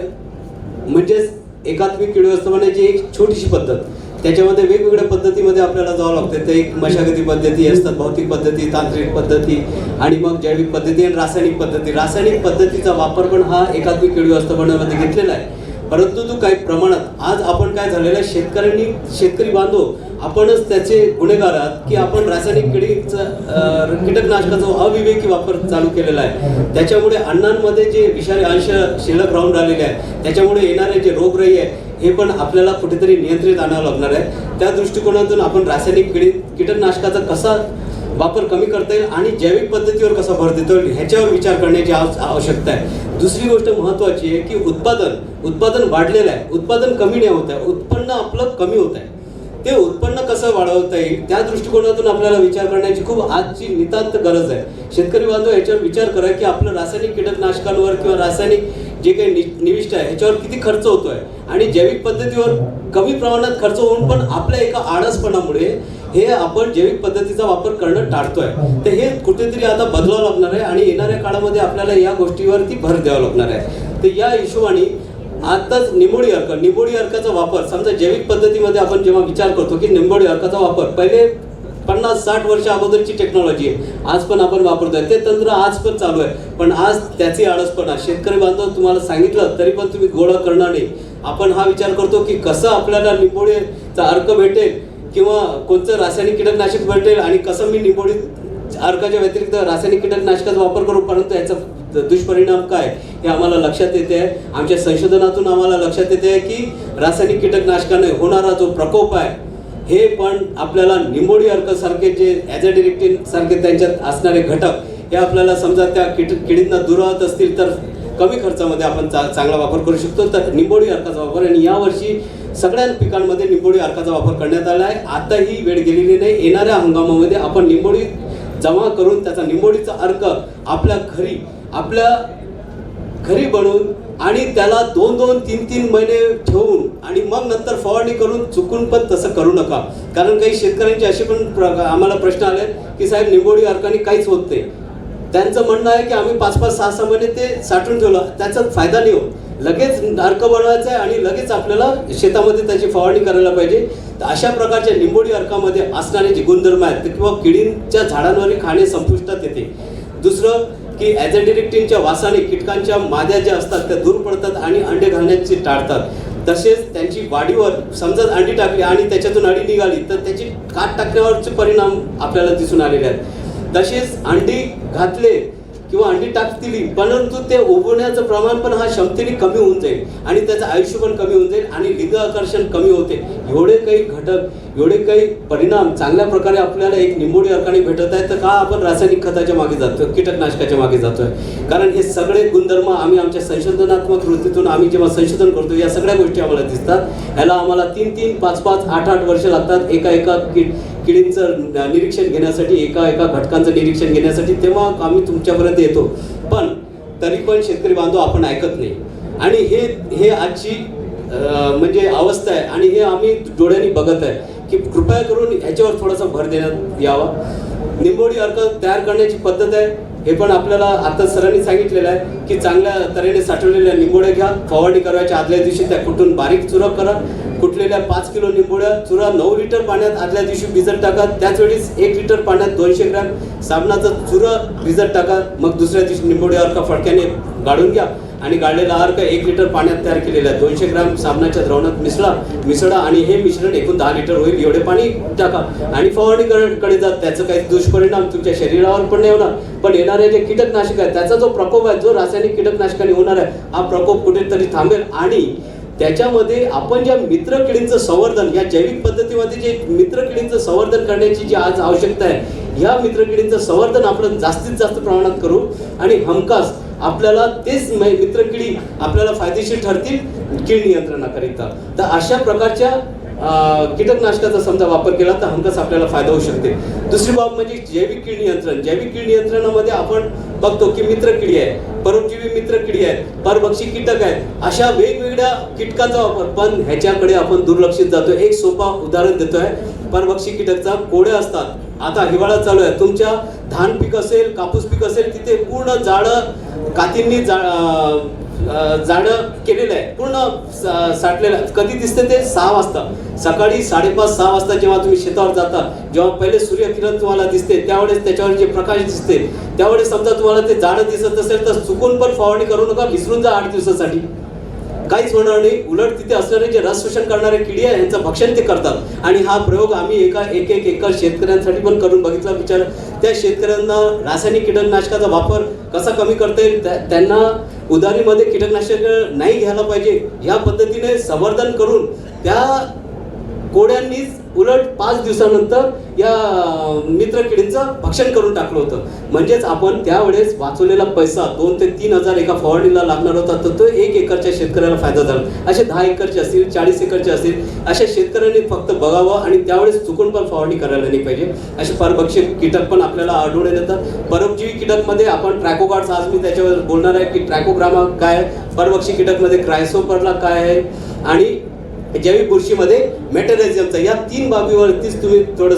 म्हणजेच एकात्मिक कीड व्यवस्थापनाची एक छोटीशी पद्धत. त्याच्यामध्ये वेगवेगळ्या पद्धतीमध्ये आपल्याला जावं लागतं. ते एक मशागती पद्धती असतात, भौतिक पद्धती, तांत्रिक पद्धती आणि मग जैविक पद्धती आणि रासायनिक पद्धती. रासायनिक पद्धतीचा वापर पण हा एकात्मिक कीड व्यवस्थापनामध्ये घेतलेला आहे. परंतु तो काही प्रमाणात आज आपण काय झालेलं आहे, शेतकरी बांधव आपणच त्याचे गुन्हेगार आहात की आपण रासायनिक कीटकनाशकाचा अविवेकी वापर चालू केलेला आहे. त्याच्यामुळे अन्नांमध्ये जे विषारी अंश शिल्लक राहून राहिलेले आहे, त्याच्यामुळे येणारे जे रोगराई आहे हे पण आपल्याला कुठेतरी नियंत्रित आणावं लागणार आहे. त्या दृष्टिकोनातून आपण रासायनिक कीटकनाशकाचा कसा वापर कमी करता येईल आणि जैविक पद्धतीवर कसा भर देता येईल ह्याच्यावर विचार करण्याची आवश्यकता आहे. दुसरी गोष्ट महत्त्वाची आहे की उत्पादन वाढलेलं आहे, उत्पादन कमी नाही होत आहे, उत्पन्न आपलं कमी होत आहे. ते उत्पन्न कसं वाढवता येईल त्या दृष्टिकोनातून आपल्याला विचार करण्याची खूप आजची नितांत गरज आहे. शेतकरी बांधव याच्यावर विचार करा की आपलं रासायनिक कीटकनाशकांवर किंवा रासायनिक जे काही निविष्ट आहे ह्याच्यावर किती खर्च होतोय आणि जैविक पद्धतीवर कमी प्रमाणात खर्च होऊन पण आपल्या एका आळसपणामुळे हे आपण जैविक पद्धतीचा वापर करणं टाळतोय. तर हे कुठेतरी आता बदलावं लागणार आहे आणि येणाऱ्या काळामध्ये आपल्याला या गोष्टीवरती भर द्यावा लागणार आहे. तर या हिशोबाने आताच निंबोळी अर्काचा वापर समजा जैविक पद्धतीमध्ये आपण जेव्हा विचार करतो की निंबोळी अर्काचा वापर पहिले 50-60 वर्ष अगोदरची टेक्नॉलॉजी आहे, आज पण आपण वापरतोय, ते तंत्र आज पण चालू आहे, पण आज त्याची आळसपणा शेतकरी बांधव तुम्हाला सांगितलं तरी पण तुम्ही गोळा करणार नाही. आपण हा विचार करतो की कसं आपल्याला निंबोळीचा अर्क भेटेल किंवा कोणतं रासायनिक कीटकनाशक भेटेल आणि कसं मी निंबोळी अर्काच्या व्यतिरिक्त रासायनिक कीटकनाशकाचा वापर करू, परंतु याचा दुष्परिणाम काय हे आम्हाला लक्षात येते आहे. आमच्या संशोधनातून आम्हाला लक्षात येते आहे की रासायनिक कीटकनाशकाने होणारा जो प्रकोप आहे हे पण आपल्याला निंबोळी अर्कासारखे जे ॲझॅडिरेक्टिन सारखे त्यांच्यात असणारे घटक हे आपल्याला समजा त्या किडींना दूर राहत असतील तर कमी खर्चामध्ये आपण चांगला वापर करू शकतो. तर निंबोळी अर्काचा वापर आणि यावर्षी सगळ्या पिकांमध्ये निंबोळी अर्काचा वापर करण्यात आला आहे. आता ही वेळ गेलेली नाही, येणाऱ्या हंगामामध्ये आपण निंबोळी जमा करून त्याचा निंबोळीचा अर्क आपल्या घरी बनवून आणि त्याला 2-2, 3-3 महिने ठेवून आणि मग नंतर फवारणी करून चुकून पण तसं करू नका. कारण काही शेतकऱ्यांचे असे पण आम्हाला प्रश्न आले की साहेब निंबोळी अर्काने काहीच होत नाही. त्यांचं म्हणणं आहे की आम्ही 5-5, 6-6 महिने ते साठवून ठेवलं, त्याचा फायदा नाही होत. लगेच अर्क बनवायचा आहे आणि लगेच आपल्याला शेतामध्ये त्याची फवारणी करायला पाहिजे. तर अशा प्रकारच्या निंबोळी अर्कामध्ये असणारे जे गुणधर्म आहेत किंवा किडींच्या झाडांवरील खाणे संपुष्टात येते. दुसरं की ॲझॅडिरेक्टिनच्या वासाने कीटकांच्या माद्या ज्या असतात त्या दूर पडतात आणि अंडे घालण्याची टाळतात. तसेच त्यांची वाढीवर समजा अंडी टाकली आणि त्याच्यातून अळी निघाली तर त्याची काट टाकण्यावरचे परिणाम आपल्याला दिसून आलेले आहेत. तसेच अंडी घातले किंवा अंडी टाकतील परंतु ते उगवण्याचं प्रमाण पण हा क्षमतेने कमी होऊन जाईल आणि त्याचं आयुष्य पण कमी होऊन जाईल आणि लिंग आकर्षण कमी होते. एवढे काही घटक, एवढे काही परिणाम चांगल्या प्रकारे आपल्याला एक निंबोळी अर्काने भेटत आहे. तर का आपण रासायनिक खताच्या मागे जातोय, कीटकनाशकाच्या मागे जातोय? कारण हे सगळे गुणधर्म आम्ही आमच्या संशोधनात्मक वृत्तीतून आम्ही जेव्हा संशोधन करतो या सगळ्या गोष्टी आम्हाला दिसतात. ह्याला आम्हाला 3-3, 5-5, 8-8 वर्ष लागतात एका किडींचं निरीक्षण घेण्यासाठी, एका घटकांचं निरीक्षण घेण्यासाठी. तेव्हा आम्ही तुमच्यापर्यंत येतो, पण तरी पण शेतकरी बांधव आपण ऐकत नाही. आणि हे आजची म्हणजे अवस्था आहे आणि हे आम्ही डोळ्यांनी बघत आहे की कृपया करून ह्याच्यावर थोडासा भर देण्यात यावा. निंबोळी अर्क तयार करण्याची पद्धत आहे हे पण आपल्याला आता सरांनी सांगितलेलं आहे की चांगल्या तऱ्हेने साठवलेल्या निंबोळ्या घ्या, फवारणी करायच्या आदल्या दिवशी त्या कुठून बारीक चुरा करा. कुटलेल्या 5 किलो निंबोळ्या चुरा 9 लिटर पाण्यात आदल्या दिवशी भिजत टाका. त्याच वेळेस 1 लिटर पाण्यात 200 ग्रॅम साबणाचा चुरा भिजत टाका. मग दुसऱ्या दिवशी निंबोळी अर्क फडक्याने गाळून घ्या आणि गाळलेला अर्क 1 लिटर पाण्यात तयार केलेला 200 ग्रॅम साबणाच्या द्रावणात मिसळा आणि हे मिश्रण एकूण 10 लिटर होईल एवढे पाणी टाका आणि फवारणीकडे जा. त्याचं काही दुष्परिणाम तुमच्या शरीरावर पण नाही होणार, पण येणारे जे कीटकनाशक आहे त्याचा जो प्रकोप आहे, जो रासायनिक कीटकनाशकाने होणार आहे हा प्रकोप कुठेतरी थांबेल. आणि त्याच्यामध्ये आपण ज्या मित्रकिडींचं संवर्धन, या जैविक पद्धतीमध्ये जे मित्रकिडींचं संवर्धन करण्याची जी आज आवश्यकता आहे, या मित्रकिडींचं संवर्धन आपण जास्तीत जास्त प्रमाणात करू आणि हमखास आपल्याला तेच मित्रकिडी आपल्याला फायदेशीर ठरतील कीड नियंत्रणाकरिता. तर अशा प्रकारच्या कीटकनाशकाचा समजा वापर केला तर हमखास आपल्याला फायदा होऊ शकते. दुसरी बाब म्हणजे जैविक कीड नियंत्रण. जैविक कीड नियंत्रणामध्ये आपण बघतो की मित्रकिडी आहे, परोपजीवी मित्रकिडी आहे, परभक्षी कीटक आहेत, अशा वेगवेगळ्या कीटकांचा वापर, पण ह्याच्याकडे आपण दुर्लक्षित जातो. एक सोपा उदाहरण देतोय. परभक्षी कीटकचा कोड्या असतात. आता हिवाळा चालू आहे, तुमच्या धान पीक असेल, कापूस पीक असेल, तिथे पूर्ण जाळं कातींनी जाळं केलेलं आहे, पूर्ण साठलेलं. कधी दिसते ते 6 वाजता, सकाळी 5:30-6 वाजता जेव्हा तुम्ही शेतावर जाता, जेव्हा पहिले सूर्यकिरण तुम्हाला दिसते त्यावेळेस त्याच्यावर जे प्रकाश दिसते त्यावेळेस समजा तुम्हाला ते जाळं दिसत असेल तर चुकून पण फवारणी करू नका, विसरून जा 8 दिवसासाठी, काहीच होणार नाही. उलट तिथे असणारे जे रस शोषण करणारे किडी आहे यांचं भक्षण ते करतात. आणि हा प्रयोग आम्ही एक एकर शेतकऱ्यांसाठी पण करून बघितला. विचार त्या शेतकऱ्यांना रासायनिक कीटकनाशकाचा वापर कसा कमी करता येईल, त्यांना उधारीमध्ये कीटकनाशक नाही घ्यायला पाहिजे, या पद्धतीने संवर्धन करून त्या कोड्यांनीच उलट 5 दिवसानंतर या मित्र किडींचं भक्षण करून टाकलं होतं. म्हणजेच आपण त्यावेळेस वाचवलेला पैसा 2 ते 3 हजार एका फवारणीला लागणार होता, तर तो 1 एकरच्या शेतकऱ्याला फायदा झाला. असे 10 एकरचे असतील, 40 एकरचे असतील, अशा शेतकऱ्यांनी फक्त बघावं आणि त्यावेळेस चुकून पण फवारणी करायला नाही पाहिजे. असे परभक्षी कीटक पण आपल्याला आढळून येतात. परोपजीवी कीटकमध्ये आपण ट्रॅकोगार्ड्स, आज मी त्याच्यावर बोलणार आहे की ट्रॅकोग्रामा काय आहे, परभक्षी कीटकमध्ये क्रायसोपरला काय आहे आणि जैविक बुरशीमध्ये मेटॅलिझमचा, या 3 बाबीवरतीच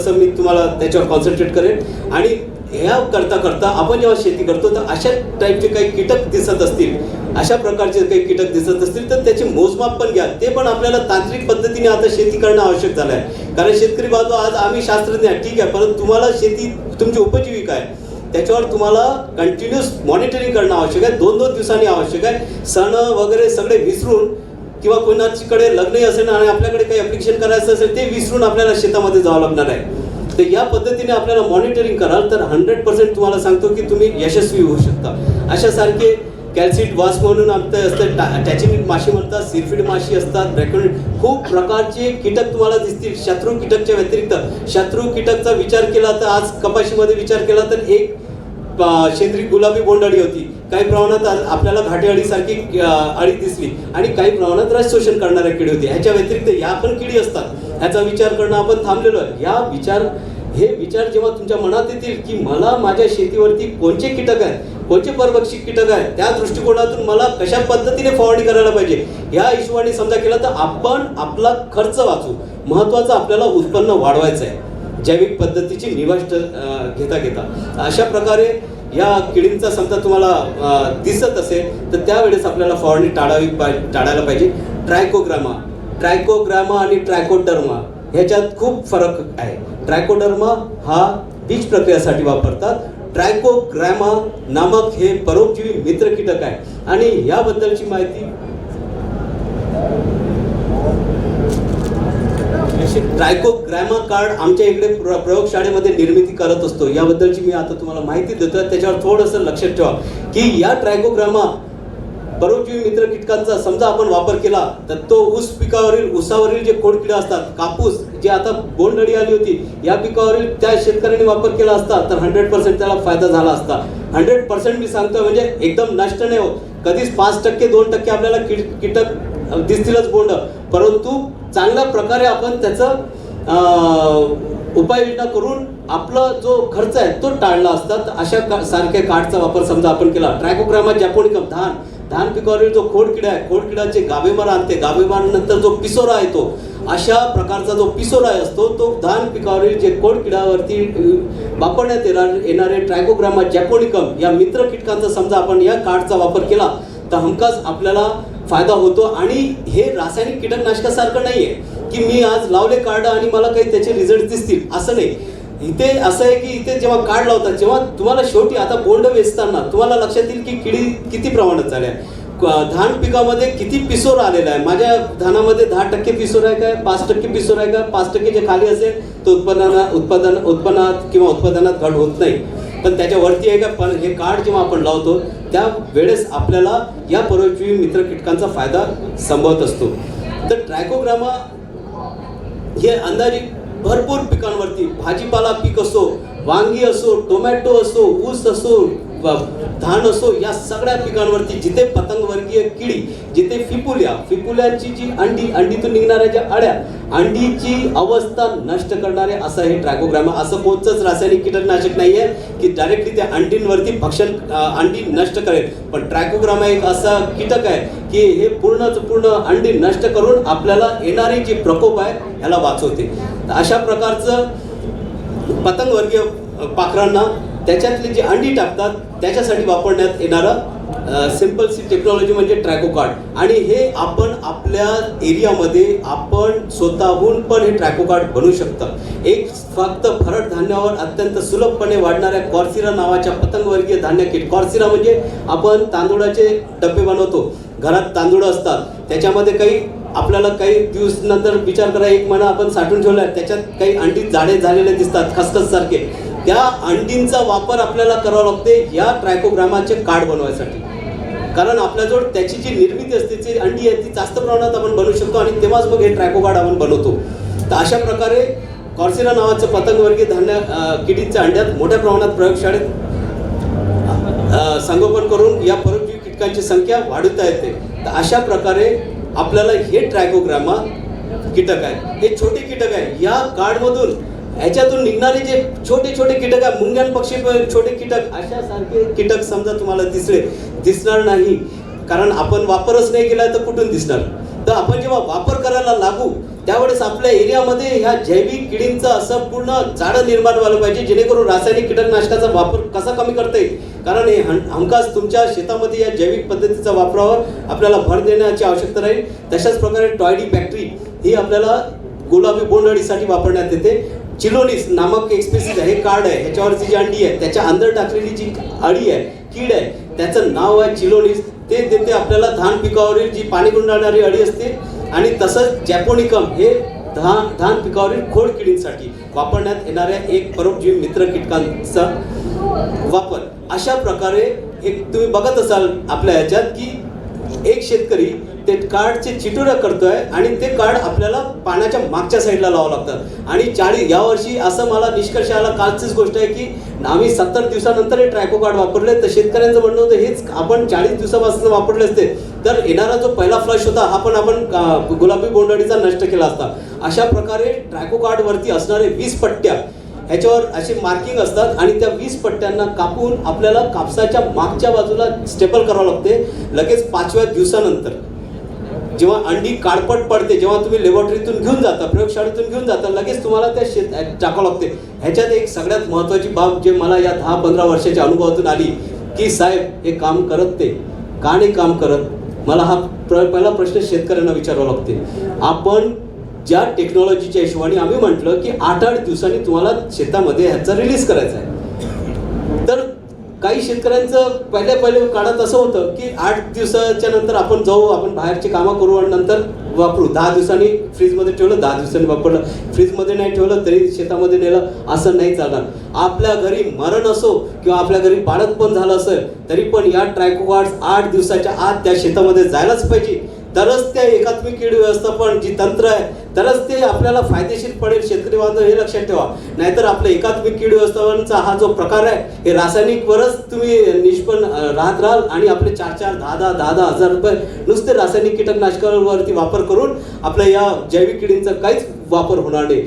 मी तुम्हाला त्याच्यावर कॉन्सन्ट्रेट करेन. आणि ह्या करता आपण जेव्हा शेती करतो तर अशा टाईपचे काही कीटक दिसत असतील, अशा प्रकारचे काही कीटक दिसत असतील तर त्याचे मोजमाप पण घ्या. ते पण आपल्याला तांत्रिक पद्धतीने आता शेती करणं आवश्यक झालं आहे. कारण शेतकरी बांधव, आज आम्ही शास्त्रज्ञ आहे ठीक आहे, परंतु तुम्हाला शेती तुमची उपजीविका आहे, त्याच्यावर तुम्हाला कंटिन्यूस मॉनिटरिंग करणं आवश्यक आहे. 2-2 दिवसांनी आवश्यक आहे. सण वगैरे सगळे विसरून किंवा कोणाच्याकडे लग्नही असेल आणि आपल्याकडे काही ॲप्लिकेशन करायचं असेल ते विसरून आपल्याला शेतामध्ये जावं लागणार आहे. तर या पद्धतीने आपल्याला मॉनिटरिंग कराल तर 100% तुम्हाला सांगतो की तुम्ही यशस्वी होऊ शकता. अशासारखे कॅल्सिट वास म्हणून आमचं असतं, टॅचिनिट माशी म्हणतात, सिरफिड माशी असतात, ब्रॅकोनिट, खूप प्रकारचे कीटक तुम्हाला दिसतील. शत्रू कीटकच्या व्यतिरिक्त शत्रू कीटकचा विचार केला तर आज कपाशीमध्ये विचार केला तर एक शेंद्री गुलाबी बोंडअळी होती, काही प्रमाणात आपल्याला घाटे अळीसारखी अळी दिसली आणि काही प्रमाणात रस शोषण करणाऱ्या किडी होती. ह्याच्या व्यतिरिक्त या पण किडी असतात, ह्याचा विचार करणं आपण थांबलेलो आहे. हे विचार जेव्हा तुमच्या मनात येतील की मला माझ्या शेतीवरती कोणते कीटक आहेत, कोणते परभक्षी कीटक आहेत, त्या दृष्टिकोनातून मला कशा पद्धतीने फवारणी करायला पाहिजे, या हिशोबाने समजा केला तर आपण आपला खर्च वाचू. महत्त्वाचं आपल्याला उत्पन्न वाढवायचं आहे जैविक पद्धतीची निवाष्ट घेता. अशा प्रकारे या किडींचा समजा तुम्हाला दिसत असेल तर त्यावेळेस आपल्याला फवारणी टाळायला पाहिजे. ट्रायकोग्रामा आणि ट्रायकोडर्मा ह्याच्यात खूप फरक आहे. ट्रायकोडर्मा हा बीज प्रक्रियासाठी वापरतात. ट्रायकोग्रामा नामक हे परोपजीवी मित्र कीटक आहे आणि याबद्दलची माहिती ट्रायकोग्रामा कार्ड आमच्या इकडे प्रयोगशाळेमध्ये निर्मिती करत असतो. याबद्दलची मी आता तुम्हाला माहिती देतोय, त्याच्यावर थोडंसं लक्षात ठेवा की या ट्रायकोग्रामा परोपजीवी मित्र कीटकांचा समजा आपण वापर केला तर तो ऊसावरील जे खोडकिडे असतात, कापूस जे आता बोंडअळी आली होती या पिकावरील त्या शेतकऱ्यांनी वापर केला असता तर 100% त्याला फायदा झाला असता. 100% मी सांगतो, म्हणजे एकदम नष्ट नाही होत. कधीच 5% 2% आपल्याला कीटक दिसतीलच बोंड, परंतु चांगल्या प्रकारे आपण त्याचं उपाययोजना करून आपला जो खर्च आहे तो टाळला असतात. अशा सारख्या कार्डचा वापर समजा आपण केला. ट्रायकोग्रामा जॅपोनिकम धान पिकावरील जो खोडकिडा आहे, खोडकिडाचे गाभेमार आणते, गाभेमारानंतर जो पिसोरा येतो, अशा प्रकारचा जो पिसोरा असतो तो धान पिकावरील जे खोडकिडावरती वापरण्यात येणारे ट्रायकोग्रामा जॅपोनिकम या मित्र कीटकांचा समजा आपण या कार्डचा वापर केला तर हमखास आपल्याला फायदा होतो. आणि हे रासायनिक कीटकनाशकासारखं नाही आहे की मी आज लावले कार्ड आणि मला काही त्याचे रिझल्ट दिसतील, असं नाही. इथे असं आहे की इथे जेव्हा कार्ड लावतात जेव्हा तुम्हाला शेवटी आता बोंड वेचताना तुम्हाला लक्षात येईल की किडी किती प्रमाणात झाल्या, धान पिकामध्ये किती पिसोर आलेला आहे. माझ्या धानामध्ये 10% पिसोर आहे काय, 5% पिसोर आहे का, 5% जे खाली असेल तो उत्पन्नात किंवा उत्पादनात घट होत नाही, पण त्याच्यावरती आहे का. पण हे कार्ड जेव्हा आपण लावतो त्या वेळेस आपल्याला या परोपजीवी मित्र कीटकांचा फायदा संभवत असतो. तर ट्रायकोग्रामा हे अंदाजे भरपूर पिकांवरती, भाजीपाला पीक असो, वांगी असो, टोमॅटो असो, ऊस असो, धान असो, या सगळ्या पिकांवरती जिथे पतंगवर्गीय किडी, जिथे फिपुल्याची जी अंडीतून निघणाऱ्या ज्या अळ्या, अंडीची अवस्था नष्ट करणारे असं हे ट्रायकोग्रामा. असं कोणतंच रासायनिक कीटकनाशक नाही आहे की डायरेक्टली त्या अंडींवरती अंडी नष्ट करेल, पण ट्रायकोग्रामा एक असा कीटक आहे की हे पूर्ण अंडी नष्ट करून आपल्याला येणारे जे प्रकोप आहे ह्याला वाचवते. अशा प्रकारचं पतंगवर्गीय पाखरांना त्याच्यातली जी अंडी टाकतात त्याच्यासाठी वापरण्यात येणारं सिंपल सी टेक्नॉलॉजी म्हणजे ट्रॅकोकार्ड. आणि हे आपण आपल्या एरियामध्ये आपण स्वतःहून पण हे ट्रॅकोकार्ड बनवू शकता. एक फक्त भरड धान्यावर अत्यंत सुलभपणे वाढणाऱ्या कॉर्सिरा नावाच्या पतंगवर्गीय धान्य किट. कॉर्सिरा म्हणजे आपण तांदूळाचे डबे बनवतो, घरात तांदूळ असतात, त्याच्यामध्ये काही आपल्याला काही दिवस नंतर विचार करा, 1 महिना आपण साठवून ठेवला, त्याच्यात काही अंडी जाडे झालेले दिसतात खसखस सारखे, त्या अंडींचा वापर आपल्याला करावा लागते या ट्रायकोग्रामाचे कार्ड बनवायसाठी. कारण आपल्याजवळ त्याची जी निर्मिती असते, जी अंडी आहे ती जास्त प्रमाणात आपण बनवू शकतो आणि तेव्हाच मग हे ट्रायकोकार्ड आपण बनवतो. तर अशा प्रकारे कॉर्सिरा नावाचं पतंगवर्गीय धान्य किडींच्या अंड्यात मोठ्या प्रमाणात प्रयोगशाळेत संगोपन करून या परोपजीवी कीटकांची संख्या वाढवता येते. तर अशा प्रकारे आपल्याला हे ट्रायकोग्रामा कीटक आहे, हे छोटे कीटक आहे. या कार्डमधून ह्याच्यातून निघणारे जे छोटे छोटे कीटक आहे, मुंग्यांपक्षी छोटे कीटक, अशा सारखे कीटक समजा तुम्हाला दिसणार नाही, कारण आपण वापरच नाही केला तर कुठून दिसणार. तर आपण जेव्हा वापर करायला लागू त्यावेळेस आपल्या एरियामध्ये ह्या जैविक किडींचं असं पूर्ण जाळं निर्माण व्हायला पाहिजे, जेणेकरून रासायनिक कीटकनाशकाचा वापर कसा कमी करता येईल. कारण हे हमखास तुमच्या शेतामध्ये या जैविक पद्धतीचा वापरावर आपल्याला भर देण्याची आवश्यकता राहील. तशाच प्रकारे टॉयडी बॅक्टेरी ही आपल्याला गुलाबी बोंडअळीसाठी वापरण्यात येते. चिलोनिस नामक एक स्पेसिस आहे, हे कार्ड आहे, ह्याच्यावरची जी अंडी आहे त्याच्या अंदर टाकलेली जी अळी आहे, कीड आहे, त्याचं नाव आहे चिलोनिस. ते देते आपल्याला धान पिकावरील जी पाणी गुंडाळणारी अळी असते. आणि तसंच जॅपोनिकम हे धान पिकावरील खोड किडींसाठी वापरण्यात येणाऱ्या एक परोपजीवी मित्र कीटकांचा वापर. अशा प्रकारे एक तुम्ही बघत असाल आपल्या ह्याच्यात की एक शेतकरी ते कार्डचे चिटुऱ्या करतोय आणि ते कार्ड आपल्याला पाण्याच्या मागच्या साईडला लावावं लागतं. आणि यावर्षी असं मला निष्कर्ष आला, कालचीच गोष्ट आहे, की आम्ही 70 दिवसानंतर हे ट्रायको कार्ड वापरले. तर शेतकऱ्यांचं म्हणणं होतं हेच आपण 40 दिवसापासून वापरले असते तर येणारा जो पहिला फ्लश होता हा पण आपण गुलाबी बोंडअळीचा नष्ट केला असता. अशा प्रकारे ट्रायको कार्डवरती असणारे 20 पट्ट्या ह्याच्यावर असे मार्किंग असतात आणि त्या 20 पट्ट्यांना कापून आपल्याला कापसाच्या मागच्या बाजूला स्टेपल करावं लागते. लगेच 5व्या दिवसानंतर जेव्हा अंडी काळपट पडते, जेव्हा तुम्ही लॅबोरेटरीतून घेऊन जाता, प्रयोगशाळेतून घेऊन जाता, लगेच तुम्हाला त्या टाकावं लागते. ह्याच्यात एक सगळ्यात महत्त्वाची बाब जे मला या 10-15 वर्षाच्या अनुभवातून आली, की साहेब हे काम करत ते का नाही काम करत. मला हा पहिला प्रश्न शेतकऱ्यांना विचारावा लागते. आपण ज्या टेक्नॉलॉजीच्या हिशोबाने आम्ही म्हटलं की 8-8 दिवसांनी तुम्हाला शेतामध्ये ह्याचा रिलीज करायचा आहे, तर काही शेतकऱ्यांचं पहिले काळात असं होतं की 8 दिवसाच्या नंतर आपण जाऊ, आपण बाहेरची कामं करू आणि नंतर वापरू. 10 दिवसांनी फ्रीजमध्ये ठेवलं, 10 दिवसांनी वापरलं, फ्रीजमध्ये नाही ठेवलं तरी शेतामध्ये नेलं, असं नाही चालणार. आपल्या घरी मरण असो किंवा आपल्या घरी बाळंतपण झालं असेल तरी पण या ट्रायको कार्ड्स 8 दिवसाच्या आत त्या शेतामध्ये जायलाच पाहिजे. तरच त्या एकात्मिक कीड व्यवस्थापन जी तंत्र आहे तरच ते आपल्याला फायदेशीर पडेल. शेतकरी बांधव हे लक्षात ठेवा, नाहीतर आपलं एकात्मिक कीड व्यवस्थापनाचा हा जो प्रकार आहे हे रासायनिकवरच तुम्ही निष्पन्न राहत राहाल आणि आपले 4-4, 10-10 हजार रुपये नुसते रासायनिक कीटकनाशकावरती वापर करून आपल्या या जैविक किडींचा काहीच वापर होणार नाही.